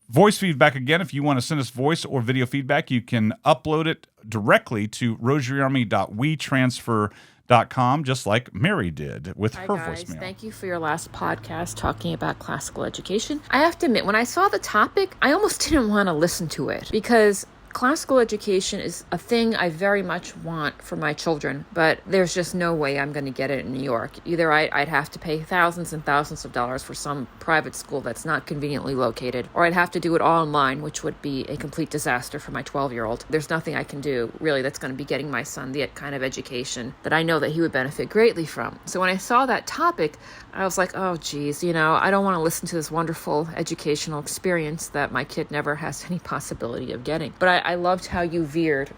[SPEAKER 2] voice feedback again. If you want to send us voice or video feedback, you can upload it directly to rosaryarmy.wetransfer.com, just like Mary did with her
[SPEAKER 4] Hi guys,
[SPEAKER 2] voicemail.
[SPEAKER 4] thank you for your last podcast talking about classical education. I have to admit, when I saw the topic, I almost didn't want to listen to it because classical education is a thing I very much want for my children, but there's just no way I'm going to get it in New York. Either I'd have to pay thousands and thousands of dollars for some private school that's not conveniently located, or I'd have to do it all online, which would be a complete disaster for my 12-year-old. There's nothing I can do, really, that's going to be getting my son the kind of education that I know that he would benefit greatly from. So when I saw that topic, I was like, oh, geez, I don't want to listen to this wonderful educational experience that my kid never has any possibility of getting. But I loved how you veered,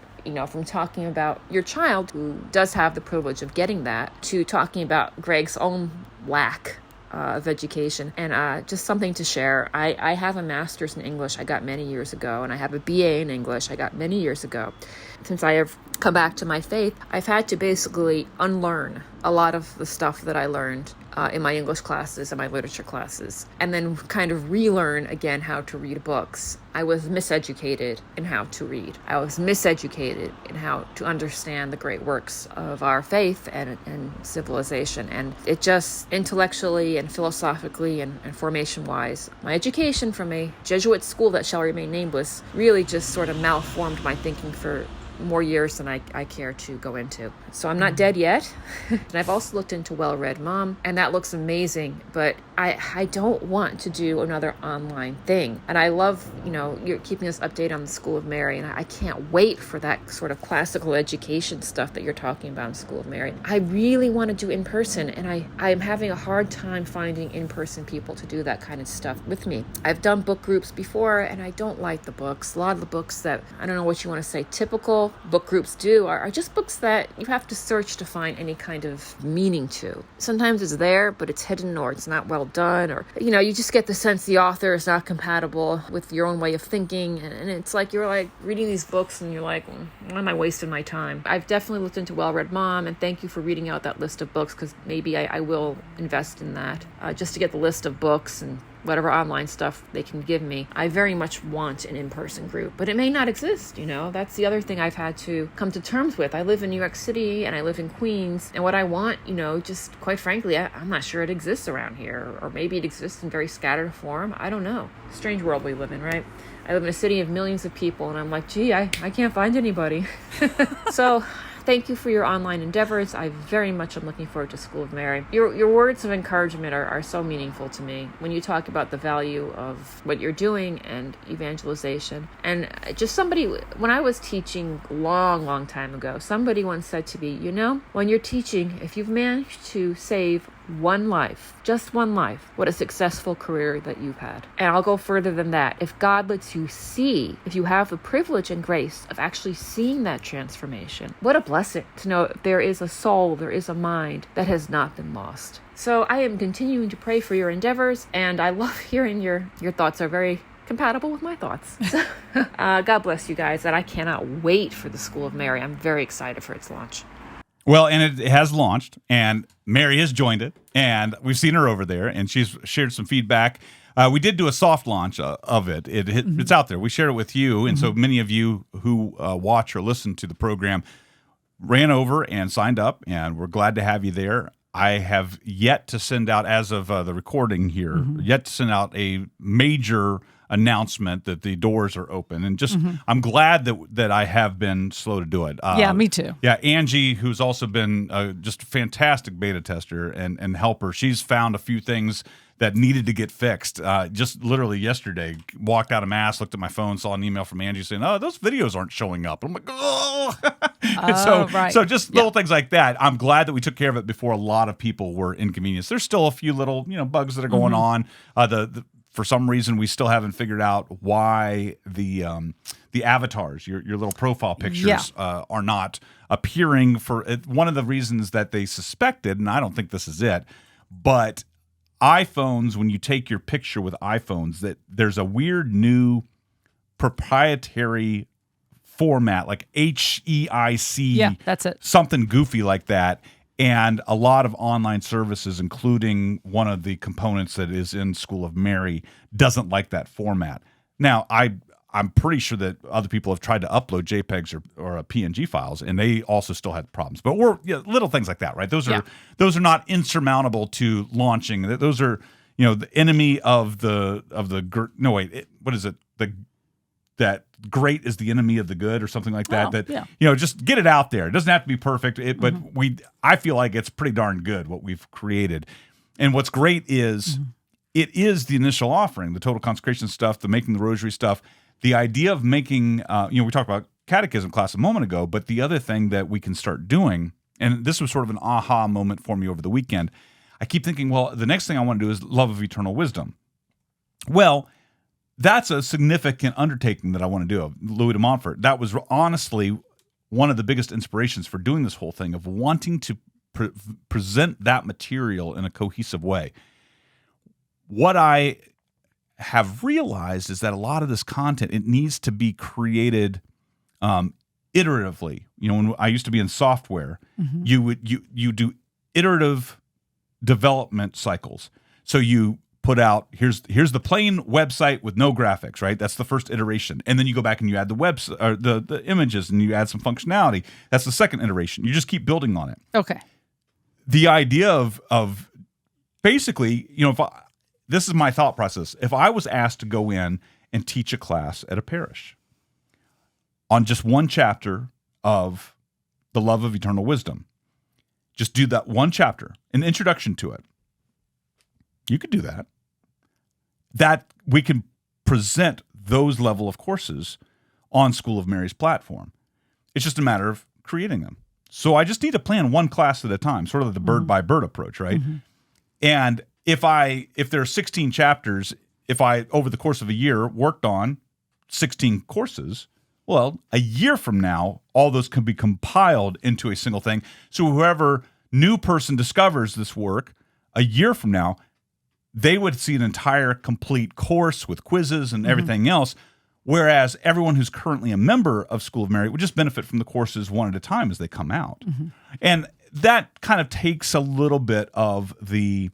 [SPEAKER 4] from talking about your child who does have the privilege of getting that to talking about Greg's own lack of education. And just something to share. I have a master's in English I got many years ago, and I have a BA in English I got many years ago. Since I have come back to my faith, I've had to basically unlearn a lot of the stuff that I learned in my English classes and my literature classes, and then kind of relearn again how to read books. I was miseducated in how to read. I was miseducated in how to understand the great works of our faith and civilization. And it just intellectually and philosophically and formation-wise, my education from a Jesuit school that shall remain nameless really just sort of malformed my thinking for more years than I care to go into. So I'm not dead yet. And I've also looked into Well-Read Mom, and that looks amazing, but I don't want to do another online thing. And I love, you're keeping us updated on the School of Mary, and I can't wait for that sort of classical education stuff that you're talking about in School of Mary. I really want to do in person, and I'm having a hard time finding in-person people to do that kind of stuff with me. I've done book groups before, and I don't like the books. A lot of the books that, I don't know what you want to say, typical book groups do are just books that you have to search to find any kind of meaning to. Sometimes it's there, but it's hidden, or it's not well done, or you just get the sense the author is not compatible with your own way of thinking, and it's like you're like reading these books and you're like, why am I wasting my time? I've definitely looked into Well-Read Mom, and thank you for reading out that list of books, because maybe I will invest in that just to get the list of books and whatever online stuff they can give me. I very much want an in-person group, but it may not exist, That's the other thing I've had to come to terms with. I live in New York City and I live in Queens, and what I want, just quite frankly, I'm not sure it exists around here, or maybe it exists in very scattered form. I don't know. Strange world we live in, right? I live in a city of millions of people, and I'm like, gee, I can't find anybody. So thank you for your online endeavors. I very much am looking forward to School of Mary. Your words of encouragement are so meaningful to me when you talk about the value of what you're doing and evangelization. And just somebody, when I was teaching long time ago, somebody once said to me, when you're teaching, if you've managed to save one life, just one life, what a successful career that you've had. And I'll go further than that. If God lets you see, if you have the privilege and grace of actually seeing that transformation, what a blessing to know there is a soul, there is a mind that has not been lost. So I am continuing to pray for your endeavors, and I love hearing your thoughts are very compatible with my thoughts. God bless you guys, and I cannot wait for the School of Mary. I'm very excited for its launch.
[SPEAKER 2] Well, and it has launched, and Mary has joined it, and we've seen her over there, and she's shared some feedback. We did do a soft launch of it. It's out there. We shared it with you, and so many of you who watch or listen to the program ran over and signed up, and we're glad to have you there. I have yet to send out, as of the recording here, yet to send out a major announcement that the doors are open, and just I'm glad that I have been slow to do it.
[SPEAKER 3] Yeah, me too.
[SPEAKER 2] Yeah, Angie, who's also been just a fantastic beta tester and helper, she's found a few things that needed to get fixed. Just literally yesterday, walked out of Mass, looked at my phone, saw an email from Angie saying, "Oh, those videos aren't showing up." I'm like, "Oh!" So just little things like that. I'm glad that we took care of it before a lot of people were inconvenienced. There's still a few little bugs that are going on. For some reason, we still haven't figured out why the avatars, your little profile pictures, are not appearing. For one of the reasons that they suspected, and I don't think this is it, but iPhones, when you take your picture with iPhones, that there's a weird new proprietary format, like HEIC.
[SPEAKER 3] Yeah, that's it.
[SPEAKER 2] Something goofy like that. And a lot of online services, including one of the components that is in School of Mary, doesn't like that format. Now, I'm pretty sure that other people have tried to upload JPEGs or PNG files, and they also still had problems. But little things like that, right? Those are not insurmountable to launching. Those are the enemy of what is it? That great is the enemy of the good, or something like that. Just get it out there. It doesn't have to be perfect, but I feel like it's pretty darn good what we've created. And what's great is it is the initial offering, the total consecration stuff, the making the rosary stuff, the idea of making. We talked about catechism class a moment ago, but the other thing that we can start doing, and this was sort of an aha moment for me over the weekend. I keep thinking, well, the next thing I want to do is love of eternal wisdom. Well, that's a significant undertaking that I want to do. Louis de Montfort. That was honestly one of the biggest inspirations for doing this whole thing, of wanting to present that material in a cohesive way. What I have realized is that a lot of this content, it needs to be created iteratively. When I used to be in software, you do iterative development cycles. So you put out, here's the plain website with no graphics, right? That's the first iteration. And then you go back and you add the website or the images, and you add some functionality. That's the second iteration. You just keep building on it.
[SPEAKER 3] Okay.
[SPEAKER 2] The idea of basically, this is my thought process. If I was asked to go in and teach a class at a parish on just one chapter of the love of eternal wisdom, just do that one chapter, an introduction to it. You could do that. That we can present those level of courses on School of Mary's platform. It's just a matter of creating them. So I just need to plan one class at a time, sort of the bird by bird approach, right? And if there are 16 chapters, if I, over the course of a year, worked on 16 courses, well, a year from now, all those can be compiled into a single thing. So whoever new person discovers this work a year from now, they would see an entire complete course with quizzes and everything else, whereas everyone who's currently a member of School of Mary would just benefit from the courses one at a time as they come out. And that kind of takes a little bit of the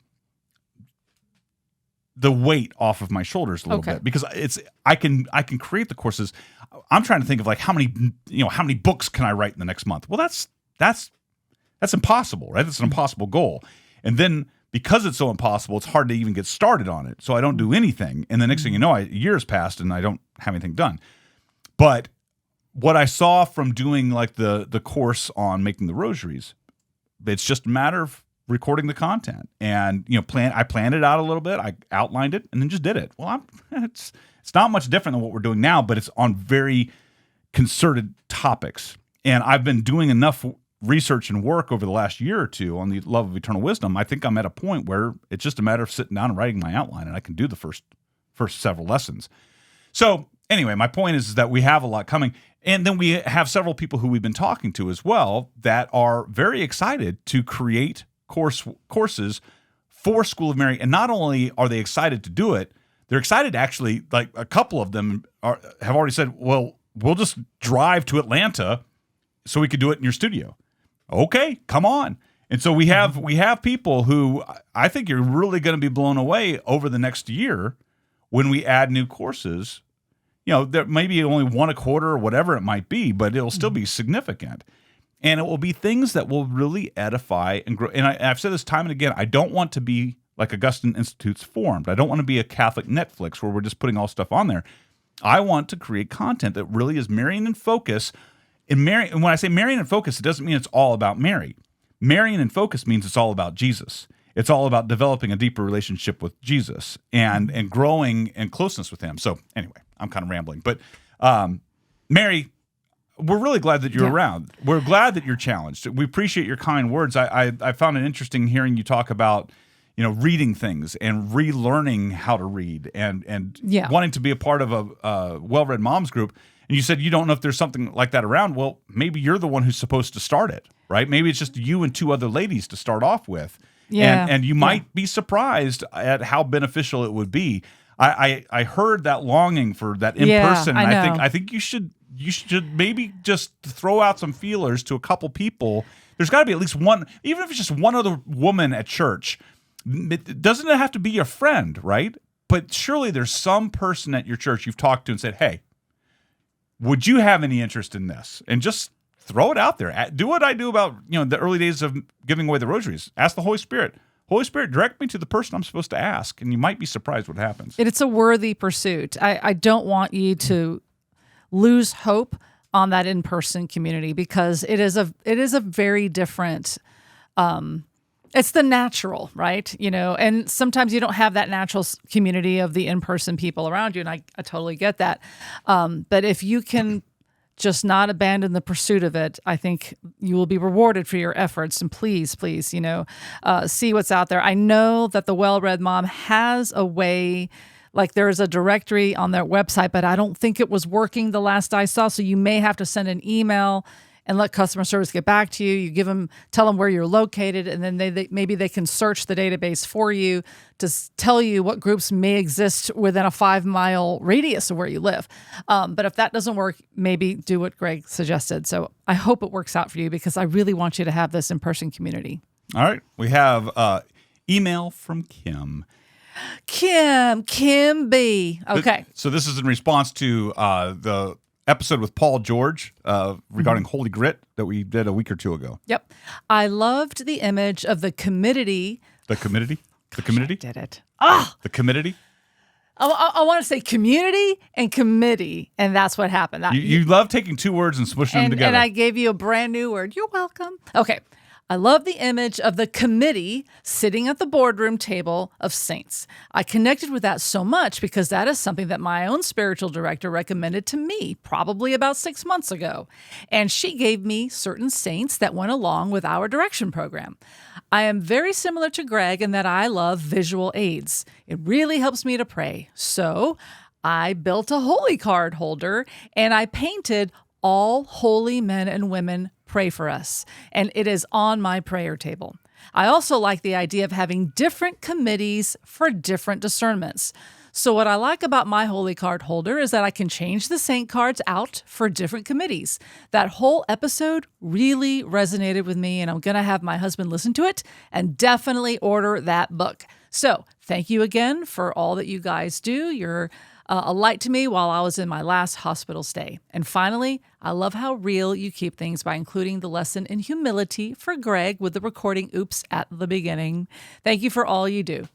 [SPEAKER 2] weight off of my shoulders a little bit, because I can create the courses. I'm trying to think of like how many books can I write in the next month? Well, that's impossible, right? That's an impossible goal. And then because it's so impossible, it's hard to even get started on it. So I don't do anything. And the next thing you know, years passed and I don't have anything done. But what I saw from doing like the course on making the rosaries, it's just a matter of recording the content. And I planned it out a little bit, I outlined it, and then just did it. Well, it's not much different than what we're doing now, but it's on very concerted topics. And I've been doing enough research and work over the last year or two on the love of eternal wisdom. I think I'm at a point where it's just a matter of sitting down and writing my outline, and I can do the first several lessons. So anyway, my point is that we have a lot coming. And then we have several people who we've been talking to as well that are very excited to create courses for School of Mary. And not only are they excited to do it, they're excited actually, like a couple of them have already said, well, we'll just drive to Atlanta so we could do it in your studio. Okay, come on. And so we have people who I think you're really going to be blown away over the next year when we add new courses. There may be only one a quarter or whatever it might be, but it'll still be significant. And it will be things that will really edify and grow. And I've said this time and again, I don't want to be like Augustine Institute's formed. I don't want to be a Catholic Netflix where we're just putting all stuff on there. I want to create content that really is Marian in focus. And when I say Marian in focus, it doesn't mean it's all about Mary. Marian in focus means it's all about Jesus. It's all about developing a deeper relationship with Jesus and growing in closeness with him. So anyway, I'm kind of rambling. But Mary, we're really glad that you're around. We're glad that you're challenged. We appreciate your kind words. I found it interesting hearing you talk about reading things and relearning how to read and wanting to be a part of a well-read moms group. And you said you don't know if there's something like that around. Well, maybe you're the one who's supposed to start it, right? Maybe it's just you and two other ladies to start off with. Yeah. And you might be surprised at how beneficial it would be. I heard that longing for that in person. And I think you should maybe just throw out some feelers to a couple people There's got to be at least one, even if it's just one other woman at church. Doesn't it have to be your friend, right? But surely there's some person at your church you've talked to and said, hey, would you have any interest in this? And just throw it out there. Do what I do about the early days of giving away the rosaries. Ask the Holy Spirit. Holy Spirit, direct me to the person I'm supposed to ask, and you might be surprised what happens.
[SPEAKER 3] It's a worthy pursuit. I don't want you to lose hope on that in-person community, because it is a very different. It's the natural, right? And sometimes you don't have that natural community of the in-person people around you, and I totally get that. But if you can just not abandon the pursuit of it, I think you will be rewarded for your efforts. And please, see what's out there. I know that the Well-Read Mom has a way, like there's a directory on their website, but I don't think it was working the last I saw. So you may have to send an email and let customer service get back to you. You tell them where you're located, and then maybe they can search the database for you to tell you what groups may exist within a 5-mile radius of where you live. But if that doesn't work, maybe do what Greg suggested. So I hope it works out for you, because I really want you to have this in-person community.
[SPEAKER 2] All right. We have email from Kim.
[SPEAKER 3] Kim B. Okay.
[SPEAKER 2] So this is in response to the episode with Paul George regarding Holy Grit that we did a week or two ago.
[SPEAKER 3] Yep. I loved the image of the committee.
[SPEAKER 2] The committee? The committee?
[SPEAKER 3] Did it.
[SPEAKER 2] The committee?
[SPEAKER 3] I want to say community and committee, and that's what happened.
[SPEAKER 2] You love taking two words and smushing them together.
[SPEAKER 3] And I gave you a brand new word. You're welcome. Okay. I love the image of the committee sitting at the boardroom table of saints. I connected with that so much because that is something that my own spiritual director recommended to me probably about 6 months ago. And she gave me certain saints that went along with our direction program. I am very similar to Greg in that I love visual aids. It really helps me to pray. So I built a holy card holder and I painted all holy men and women pray for us, and it is on my prayer table. I also like the idea of having different committees for different discernments. So what I like about my holy card holder is that I can change the saint cards out for different committees. That whole episode really resonated with me, and I'm going to have my husband listen to it and definitely order that book. So thank you again for all that you guys do. You're a light to me while I was in my last hospital stay. And finally, I love how real you keep things by including the lesson in humility for Greg with the recording oops at the beginning. Thank you for all you do.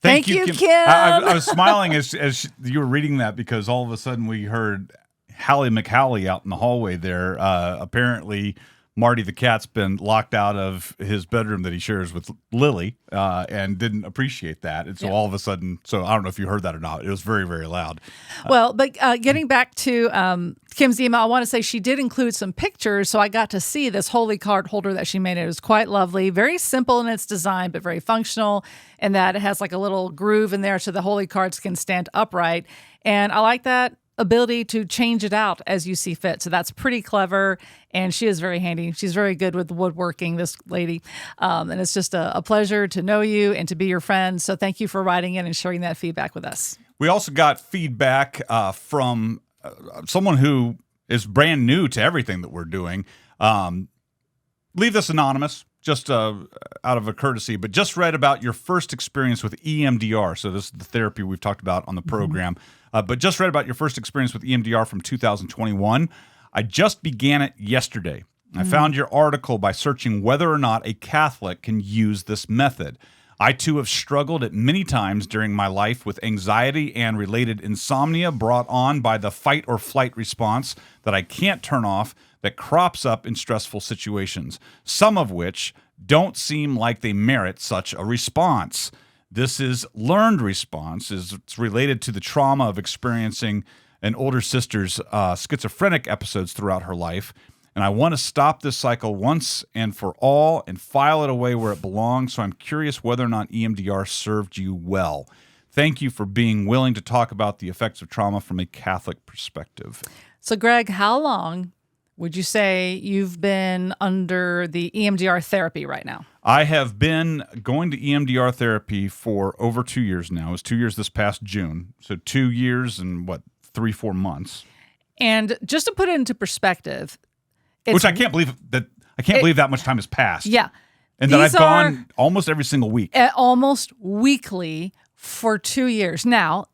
[SPEAKER 3] Thank you, Kim.
[SPEAKER 2] I was smiling as you were reading that, because all of a sudden we heard Hallie McHallie out in the hallway there. Apparently, Marty the cat's been locked out of his bedroom that he shares with Lily and didn't appreciate that. And so all of a sudden, so I don't know if you heard that or not. It was very, very loud.
[SPEAKER 3] Well, but getting back to Kim's email, I want to say she did include some pictures. So I got to see this holy card holder that she made. It was quite lovely, very simple in its design, but very functional, in that it has like a little groove in there so the holy cards can stand upright. And I like that ability to change it out as you see fit. So that's pretty clever, and she is very handy. She's very good with woodworking, this lady. And it's just a pleasure to know you and to be your friend. So thank you for writing in and sharing that feedback with us.
[SPEAKER 2] We also got feedback from someone who is brand new to everything that we're doing. Leave this anonymous, just out of a courtesy, but just read about your first experience with EMDR. So this is the therapy we've talked about on the program. But just read about your first experience with EMDR from 2021. I just began it yesterday. I found your article by searching whether or not a Catholic can use this method. I too have struggled at many times during my life with anxiety and related insomnia brought on by the fight or flight response that I can't turn off, that crops up in stressful situations, some of which don't seem like they merit such a response. This is learned response. It's related to the trauma of experiencing an older sister's schizophrenic episodes throughout her life. And I want to stop this cycle once and for all and file it away where it belongs. So I'm curious whether or not EMDR served you well. Thank you for being willing to talk about the effects of trauma from a Catholic perspective.
[SPEAKER 3] So Greg, how long would you say you've been under the EMDR therapy right now?
[SPEAKER 2] I have been going to EMDR therapy for over 2 years now. It was 2 years this past June. So 2 years and 3-4 months.
[SPEAKER 3] And just to put it into perspective,
[SPEAKER 2] which I can't believe that I can't believe that much time has passed.
[SPEAKER 3] Yeah.
[SPEAKER 2] And that I've
[SPEAKER 3] These
[SPEAKER 2] gone almost every single week.
[SPEAKER 3] Almost weekly for 2 years. Now,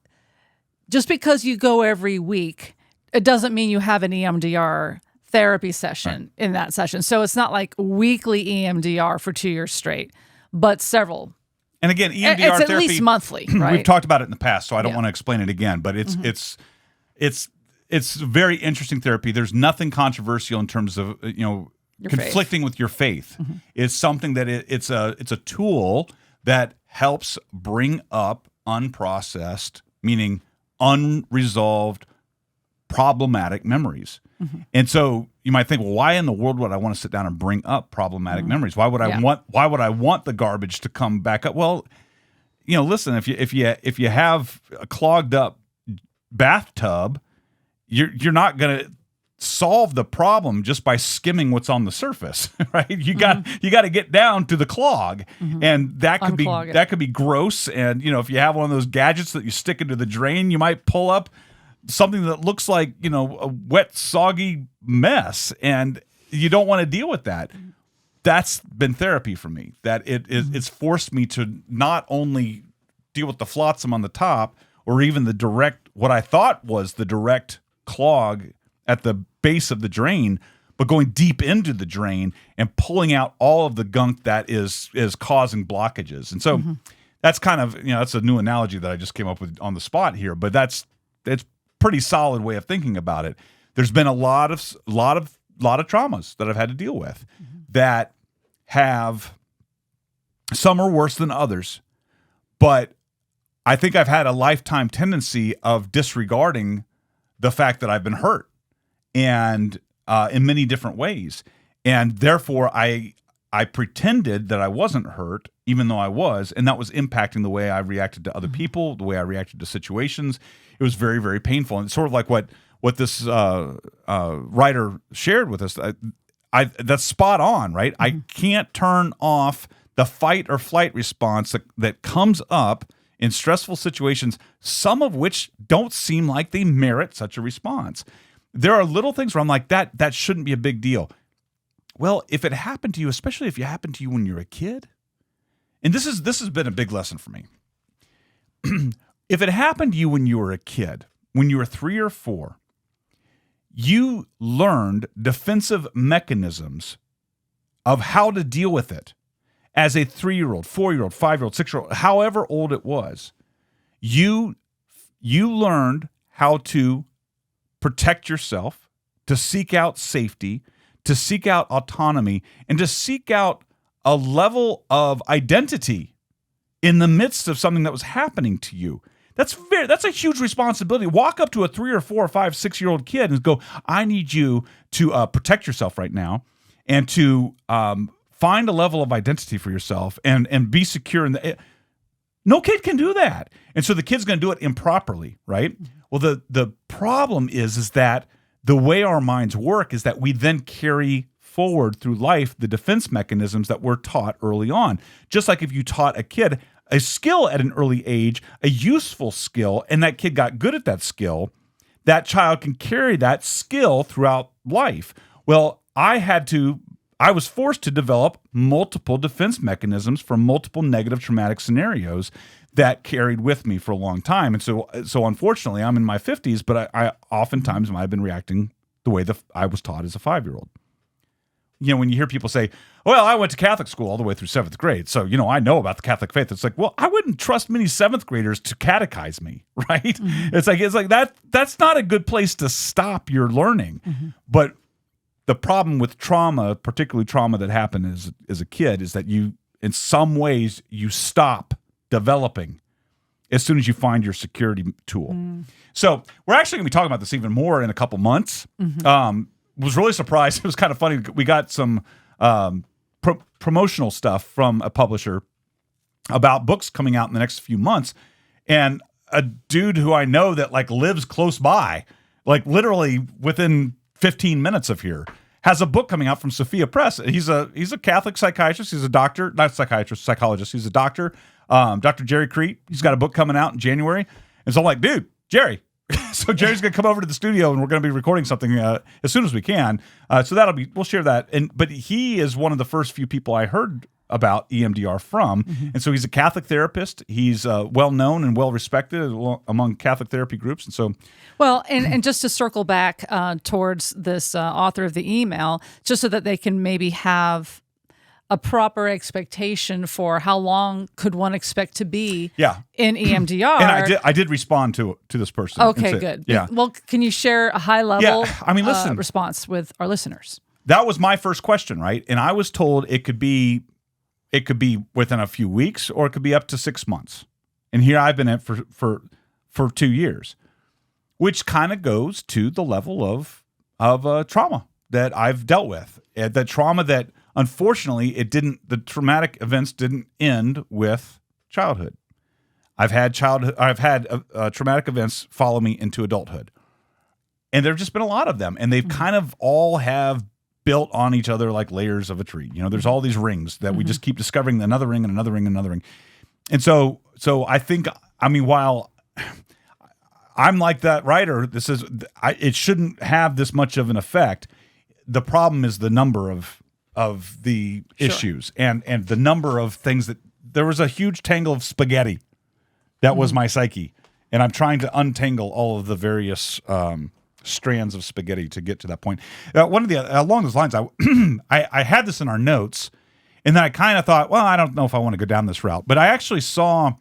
[SPEAKER 3] just because you go every week, it doesn't mean you have an EMDR therapy session in that session. So it's not like weekly EMDR for 2 years straight, but several.
[SPEAKER 2] And again, EMDR
[SPEAKER 3] it's at
[SPEAKER 2] therapy,
[SPEAKER 3] least monthly, right?
[SPEAKER 2] We've talked about it in the past, so I don't want to explain it again, but it's very interesting therapy. There's nothing controversial in terms of, conflicting with your faith. It's something that it's a tool that helps bring up unprocessed, meaning unresolved, problematic memories. And so you might think, well, why in the world would I want to sit down and bring up problematic memories? Why would I want the garbage to come back up? Well, listen, if you have a clogged up bathtub, you're not going to solve the problem just by skimming what's on the surface, right? You got to get down to the clog, and that could be gross. And if you have one of those gadgets that you stick into the drain, you might pull up something that looks like a wet, soggy mess, and you don't want to deal with that. That's been therapy for me. That it's forced me to not only deal with the flotsam on the top, or even what I thought was the direct clog at the base of the drain, but going deep into the drain and pulling out all of the gunk that is causing blockages. And so that's kind of, that's a new analogy that I just came up with on the spot here, but it's pretty solid way of thinking about it. There's been a lot of traumas that I've had to deal with that have, some are worse than others, but I think I've had a lifetime tendency of disregarding the fact that I've been hurt, and in many different ways. And therefore I pretended that I wasn't hurt, even though I was, and that was impacting the way I reacted to other people, the way I reacted to situations. It was very, very painful. And it's sort of like what this writer shared with us. That's spot on, right? I can't turn off the fight or flight response that comes up in stressful situations, some of which don't seem like they merit such a response. There are little things where I'm like, that shouldn't be a big deal. Well, if it happened to you, especially if it happened to you when you're a kid, and this has been a big lesson for me. If it happened to you when you were a kid, when you were 3 or 4, you learned defensive mechanisms of how to deal with it as a 3-year-old, 4-year-old, 5-year-old, 6-year-old, however old it was. You learned how to protect yourself, to seek out safety, to seek out autonomy, and to seek out a level of identity in the midst of something that was happening to you. That's a huge responsibility. Walk up to a 3 or 4 or 5, 6-year-old kid and go, I need you to protect yourself right now, and to find a level of identity for yourself and be secure in the. No kid can do that. And so the kid's going to do it improperly, right? Well, the problem is that the way our minds work is that we then carry forward through life the defense mechanisms that we're taught early on. Just like if you taught a kid a skill at an early age, a useful skill, and that kid got good at that skill, that child can carry that skill throughout life. Well, I was forced to develop multiple defense mechanisms for multiple negative traumatic scenarios that carried with me for a long time. And so unfortunately, I'm in my 50s, but I oftentimes might have been reacting the way that I was taught as a 5-year-old. When you hear people say, well, I went to Catholic school all the way through 7th grade, so, I know about the Catholic faith. It's like, well, I wouldn't trust many 7th graders to catechize me, right? Mm-hmm. It's like that's not a good place to stop your learning. Mm-hmm. But the problem with trauma, particularly trauma that happened as a kid, is that you, in some ways, you stop developing as soon as you find your security tool. Mm. So we're actually going to be talking about this even more in a couple months. Mm-hmm. Was really surprised. It was kind of funny. We got some promotional stuff from a publisher about books coming out in the next few months, and a dude who I know that lives close by, literally within 15 minutes of here, has a book coming out from Sophia Press. He's a Catholic psychiatrist. He's a doctor, not psychiatrist, psychologist. He's a doctor. Dr. Jerry Crete. He's got a book coming out in January. And so I'm like, dude, Jerry, So Jerry's going to come over to the studio, and we're going to be recording something as soon as we can. So we'll share that. But he is one of the first few people I heard about EMDR from. And so he's a Catholic therapist. He's well known and well respected among Catholic therapy groups. And so,
[SPEAKER 3] well, and just to circle back towards this author of the email, just so that they can maybe have a proper expectation for how long could one expect to be in EMDR.
[SPEAKER 2] And I did respond to this person.
[SPEAKER 3] Okay, good.
[SPEAKER 2] Yeah.
[SPEAKER 3] Well, can you share a high level
[SPEAKER 2] listen,
[SPEAKER 3] response with our listeners?
[SPEAKER 2] That was my first question, right? And I was told it could be within a few weeks, or it could be up to 6 months. And here I've been at for 2 years, which kind of goes to the level of trauma that I've dealt with. The trauma that, unfortunately, the traumatic events didn't end with childhood. I've had traumatic events follow me into adulthood, and there've just been a lot of them, and they've kind of all have built on each other like layers of a tree. There's all these rings that we just keep discovering, another ring and another ring and another ring. And so I think, while I'm like that writer, it shouldn't have this much of an effect. The problem is the number of the issues and the number of things that there was a huge tangle of spaghetti that was my psyche. And I'm trying to untangle all of the various strands of spaghetti to get to that point. Along those lines, I had this in our notes, and then I kind of thought, well, I don't know if I want to go down this route. But I actually saw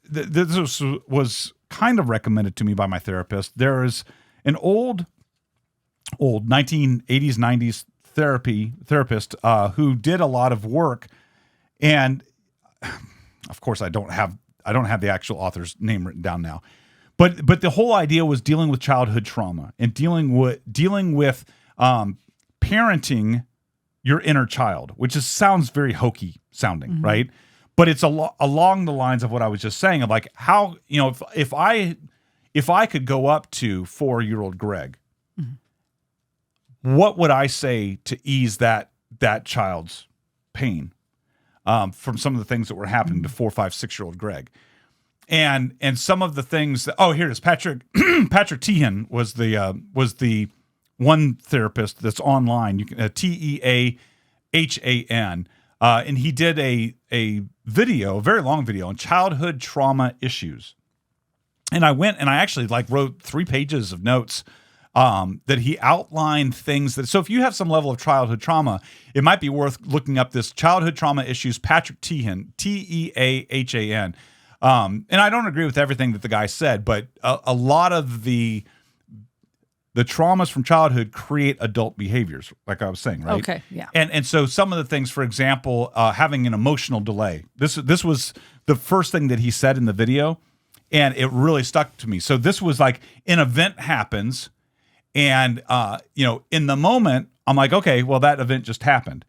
[SPEAKER 2] this was kind of recommended to me by my therapist. There is an old 1980s, 90s therapist who did a lot of work, and of course I don't have the actual author's name written down now. But the whole idea was dealing with childhood trauma and dealing with parenting your inner child, which sounds very hokey sounding, right? But it's along the lines of what I was just saying, of like how, if I could go up to 4-year-old Greg, what would I say to ease that child's pain from some of the things that were happening to 4, 5, 6-year-old Greg? And some of the things that, here it is. Patrick Teahan was the one therapist that's online. You can Teahan, and he did a very long video on childhood trauma issues. And I went and I actually wrote 3 pages of notes that he outlined things that. So if you have some level of childhood trauma, it might be worth looking up this childhood trauma issues. Patrick Teahan, Teahan. And I don't agree with everything that the guy said, but a lot of the traumas from childhood create adult behaviors, like I was saying, right?
[SPEAKER 3] Okay, yeah.
[SPEAKER 2] And so some of the things, for example, having an emotional delay. This was the first thing that he said in the video, and it really stuck to me. So this was like an event happens, and in the moment, I'm like, okay, well, that event just happened.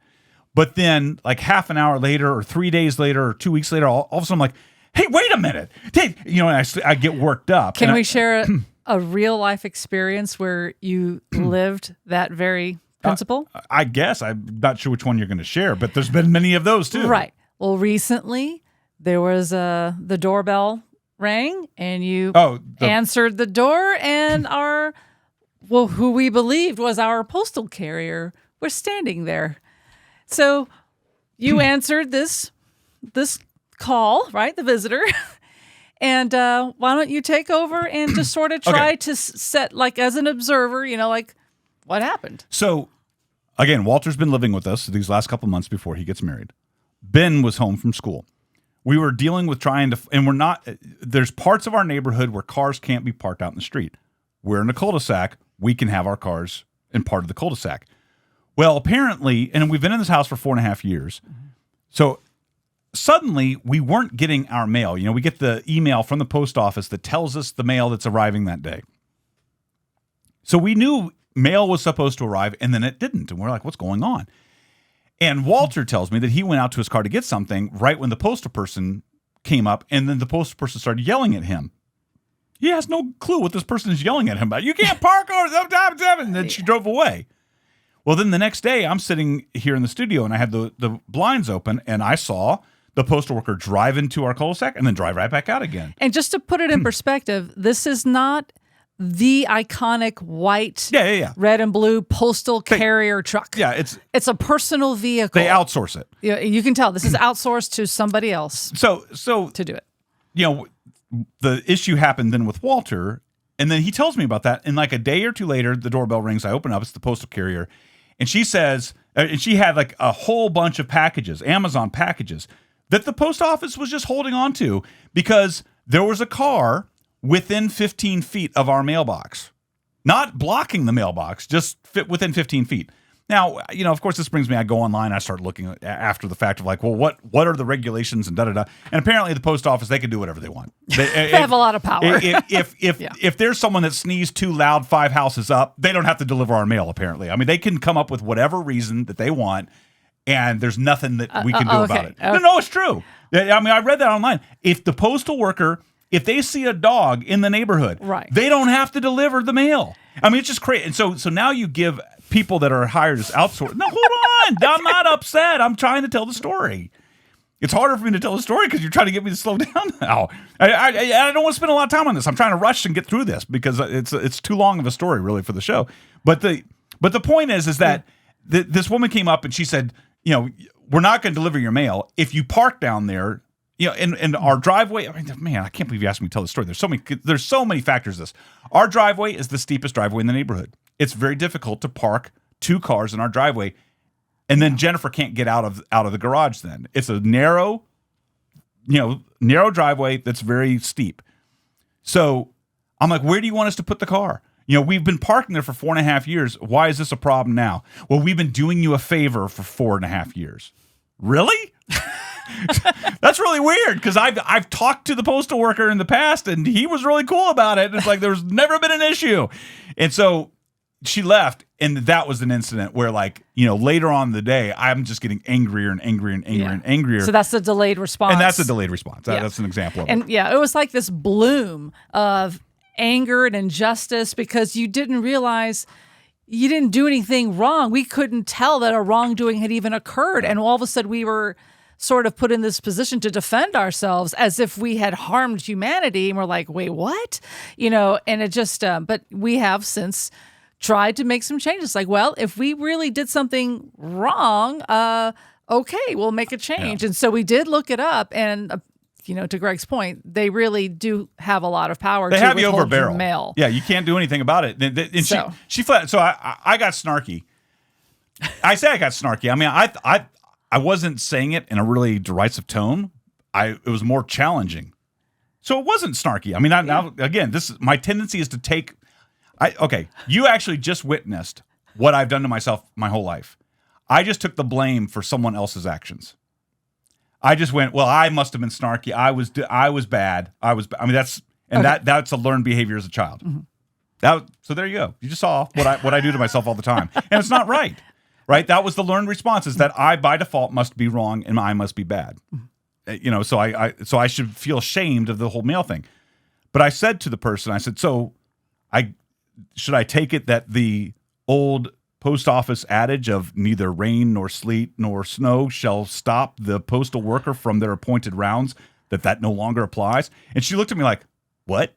[SPEAKER 2] But then like half an hour later or 3 days later or 2 weeks later, all of a sudden I'm like, hey, wait a minute. And I get worked up.
[SPEAKER 3] Can we share a real life experience where you lived that very principle?
[SPEAKER 2] I guess. I'm not sure which one you're going to share, but there's been many of those too.
[SPEAKER 3] Right. Well, recently there was the doorbell rang and you answered the door, and who we believed was our postal carrier was standing there. So you answered this call, right? The visitor. And why don't you take over and just sort of try to set, as an observer, what happened? So,
[SPEAKER 2] again, Walter's been living with us these last couple months before he gets married. Ben was home from school. We were dealing with there's parts of our neighborhood where cars can't be parked out in the street. We're in a cul-de-sac. We can have our cars in part of the cul-de-sac. Well, apparently, and we've been in this house for 4.5 years. So suddenly we weren't getting our mail. We get the email from the post office that tells us the mail that's arriving that day. So we knew mail was supposed to arrive, and then it didn't. And we're like, what's going on? And Walter tells me that he went out to his car to get something right when the postal person came up, and then the postal person started yelling at him. He has no clue what this person is yelling at him about. You can't park over there. And then she drove away. Well, then the next day, I'm sitting here in the studio, and I had the blinds open, and I saw the postal worker drive into our cul-de-sac and then drive right back out again.
[SPEAKER 3] And just to put it in perspective, this is not the iconic white,
[SPEAKER 2] red
[SPEAKER 3] and blue postal carrier truck.
[SPEAKER 2] Yeah,
[SPEAKER 3] it's a personal vehicle.
[SPEAKER 2] They outsource it.
[SPEAKER 3] Yeah, you can tell this is outsourced to somebody else.
[SPEAKER 2] So
[SPEAKER 3] to do it.
[SPEAKER 2] The issue happened then with Walter, and then he tells me about that. And like a day or two later, the doorbell rings. I open up. It's the postal carrier, and she says, and she had like a whole bunch of packages, Amazon packages, that the post office was just holding on to because there was a car within 15 feet of our mailbox, not blocking the mailbox, just fit within 15 feet. Now, of course, this brings me, I go online, I start looking after the fact of like, well, what are the regulations and da-da-da. And apparently the post office, they can do whatever they want.
[SPEAKER 3] They have a lot of power.
[SPEAKER 2] If there's someone that sneezed too loud 5 houses up, they don't have to deliver our mail, apparently. I mean, they can come up with whatever reason that they want, and there's nothing that we can do about it.
[SPEAKER 3] Okay.
[SPEAKER 2] No, it's true. I mean, I read that online. If the postal worker, if they see a dog in the neighborhood,
[SPEAKER 3] right,
[SPEAKER 2] they don't have to deliver the mail. I mean, it's just crazy. And so now you give people that are hired as outsourced. No, hold on. I'm not upset. I'm trying to tell the story. It's harder for me to tell the story because you're trying to get me to slow down now. I don't want to spend a lot of time on this. I'm trying to rush and get through this because it's too long of a story really for the show. But the point is that this woman came up and she said, we're not going to deliver your mail if you park down there. In our driveway, I mean, man, I can't believe you asked me to tell the story. There's so many factors to this. Our driveway is the steepest driveway in the neighborhood. It's very difficult to park 2 cars in our driveway, and then Jennifer can't get out of the garage then. It's a narrow driveway that's very steep. So I'm like, where do you want us to put the car? We've been parking there for 4.5 years. Why is this a problem now? Well, we've been doing you a favor for 4.5 years. Really? That's really weird because I've talked to the postal worker in the past and he was really cool about it. It's like there's never been an issue. And so she left, and that was an incident where later on in the day I'm just getting angrier and angrier and angrier and angrier.
[SPEAKER 3] So that's the delayed response.
[SPEAKER 2] And that's a delayed response. That's an example of it.
[SPEAKER 3] And it was like this bloom of anger and injustice because you didn't realize you didn't do anything wrong. We couldn't tell that a wrongdoing had even occurred. And all of a sudden we were sort of put in this position to defend ourselves as if we had harmed humanity. And we're like, wait, what? And it just, but we have since tried to make some changes. Like, well, if we really did something wrong, okay, we'll make a change. Yeah. And so we did look it up. And, to Greg's point, they really do have a lot of power.
[SPEAKER 2] They
[SPEAKER 3] to
[SPEAKER 2] have you over a barrel.
[SPEAKER 3] Mail.
[SPEAKER 2] Yeah, you can't do anything about it. And she flat. So I got snarky. I say I got snarky. I mean, I wasn't saying it in a really derisive tone. It was more challenging. So it wasn't snarky. I mean, now again, my tendency is to take. You actually just witnessed what I've done to myself my whole life. I just took the blame for someone else's actions. I just went, well, I must have been snarky. I was bad. I mean, that's a learned behavior as a child. Mm-hmm. So there you go. You just saw what I do to myself all the time, and it's not right. Right? That was the learned response, is that I by default must be wrong and I must be bad. So I should feel ashamed of the whole mail thing. But I said to the person, I said, should I take it that the old post office adage of neither rain nor sleet nor snow shall stop the postal worker from their appointed rounds, that no longer applies? And she looked at me like, what?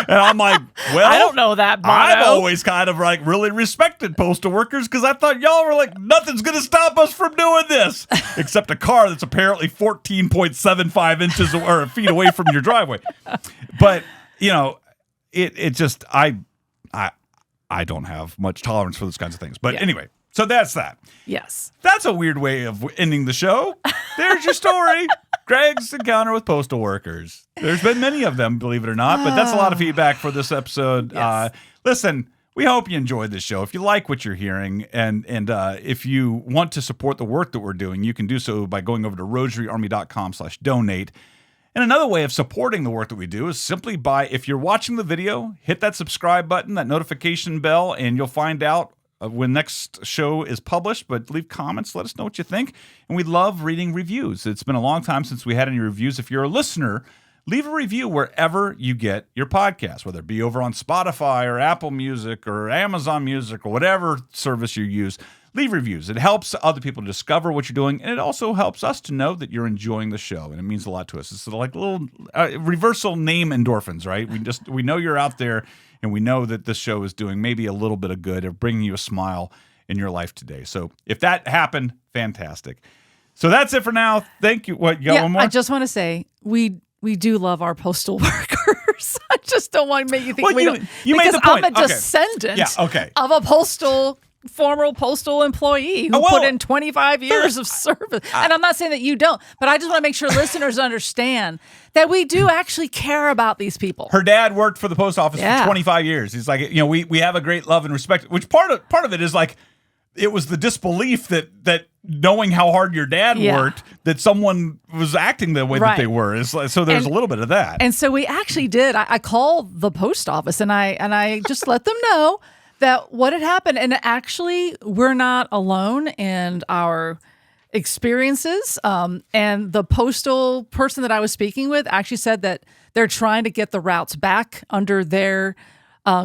[SPEAKER 2] And I'm like, well,
[SPEAKER 3] I don't know that motto.
[SPEAKER 2] I've always kind of really respected postal workers because I thought y'all were like, nothing's going to stop us from doing this except a car that's apparently 14.75 inches or feet away from your driveway. But, it just, I don't have much tolerance for those kinds of things. But anyway, so that's that.
[SPEAKER 3] Yes.
[SPEAKER 2] That's a weird way of ending the show. There's your story. Greg's encounter with postal workers. There's been many of them, believe it or not, but that's a lot of feedback for this episode.
[SPEAKER 3] Yes.
[SPEAKER 2] Listen, we hope you enjoyed this show. If you like what you're hearing and if you want to support the work that we're doing, you can do so by going over to rosaryarmy.com/donate. And another way of supporting the work that we do is simply by, if you're watching the video, hit that subscribe button, that notification bell, and you'll find out when next show is published. But leave comments, let us know what you think. And we love reading reviews. It's been a long time since we had any reviews. If you're a listener, leave a review wherever you get your podcast, whether it be over on Spotify or Apple Music or Amazon Music or whatever service you use. leave reviews. It helps other people discover what you're doing, and it also helps us to know that you're enjoying the show, and it means a lot to us. It's like little reversal name endorphins, right? We know you're out there, and we know that this show is doing maybe a little bit of good or bringing you a smile in your life today. So if that happened, fantastic. So that's it for now. Thank you. What, you got one more?
[SPEAKER 3] I just want to say we do love our postal workers. I just don't want to make you think we don't.
[SPEAKER 2] You made the
[SPEAKER 3] because
[SPEAKER 2] point.
[SPEAKER 3] I'm a descendant of a former postal employee who put in 25 years of service. And I'm not saying that you don't, but I just want to make sure listeners understand that we do actually care about these people.
[SPEAKER 2] Her dad worked for the post office for 25 years. He's like, we have a great love and respect, which part of it is like, it was the disbelief that knowing how hard your dad worked, that someone was acting the way that they were. So there's a little bit of that.
[SPEAKER 3] And so we actually did. I called the post office and I just let them know that what had happened. And actually, we're not alone in our experiences. And the postal person that I was speaking with actually said that they're trying to get the routes back under their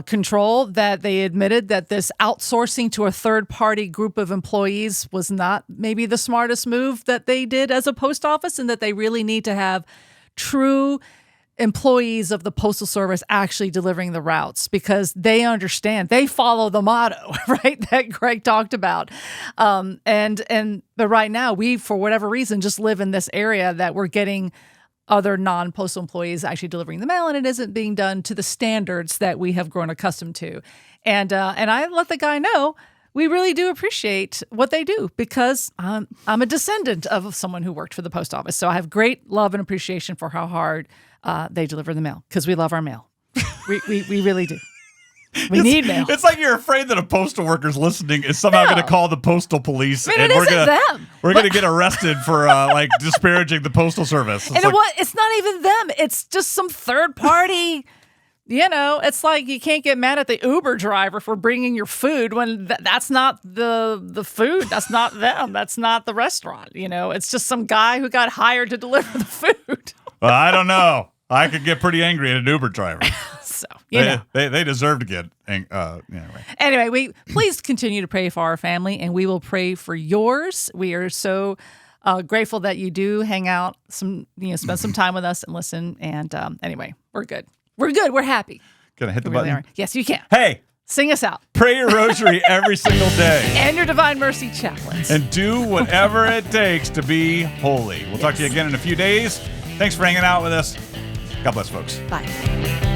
[SPEAKER 3] control, that they admitted that this outsourcing to a third-party group of employees was not maybe the smartest move that they did as a post office, and that they really need to have true employees of the Postal Service actually delivering the routes, because they understand, they follow the motto, right, that Greg talked about. But right now, we, for whatever reason, just live in this area that we're getting other non-postal employees actually delivering the mail, and it isn't being done to the standards that we have grown accustomed to. And I let the guy know we really do appreciate what they do, because I'm a descendant of someone who worked for the post office. So I have great love and appreciation for how hard they deliver the mail, because we love our mail. We really do. We need mail.
[SPEAKER 2] It's like you're afraid that a postal worker's listening is somehow going to call the postal police,
[SPEAKER 3] and
[SPEAKER 2] we're going to get arrested for disparaging the postal service.
[SPEAKER 3] It's not even them. It's just some third party. It's like you can't get mad at the Uber driver for bringing your food when that's not the food. That's not them. That's not the restaurant. It's just some guy who got hired to deliver the food.
[SPEAKER 2] Well, I don't know. I could get pretty angry at an Uber driver.
[SPEAKER 3] So,
[SPEAKER 2] they deserve to get anyway.
[SPEAKER 3] Anyway, please continue to pray for our family, and we will pray for yours. We are so grateful that you do hang out, spend some time with us and listen. And anyway, we're good. We're good. We're happy.
[SPEAKER 2] Can I hit the
[SPEAKER 3] We
[SPEAKER 2] button?
[SPEAKER 3] really are. Yes, you can.
[SPEAKER 2] Hey,
[SPEAKER 3] sing us out.
[SPEAKER 2] Pray your rosary every single day.
[SPEAKER 3] And your Divine Mercy chaplains.
[SPEAKER 2] And do whatever it takes to be holy. We'll talk to you again in a few days. Thanks for hanging out with us. God bless, folks.
[SPEAKER 3] Bye.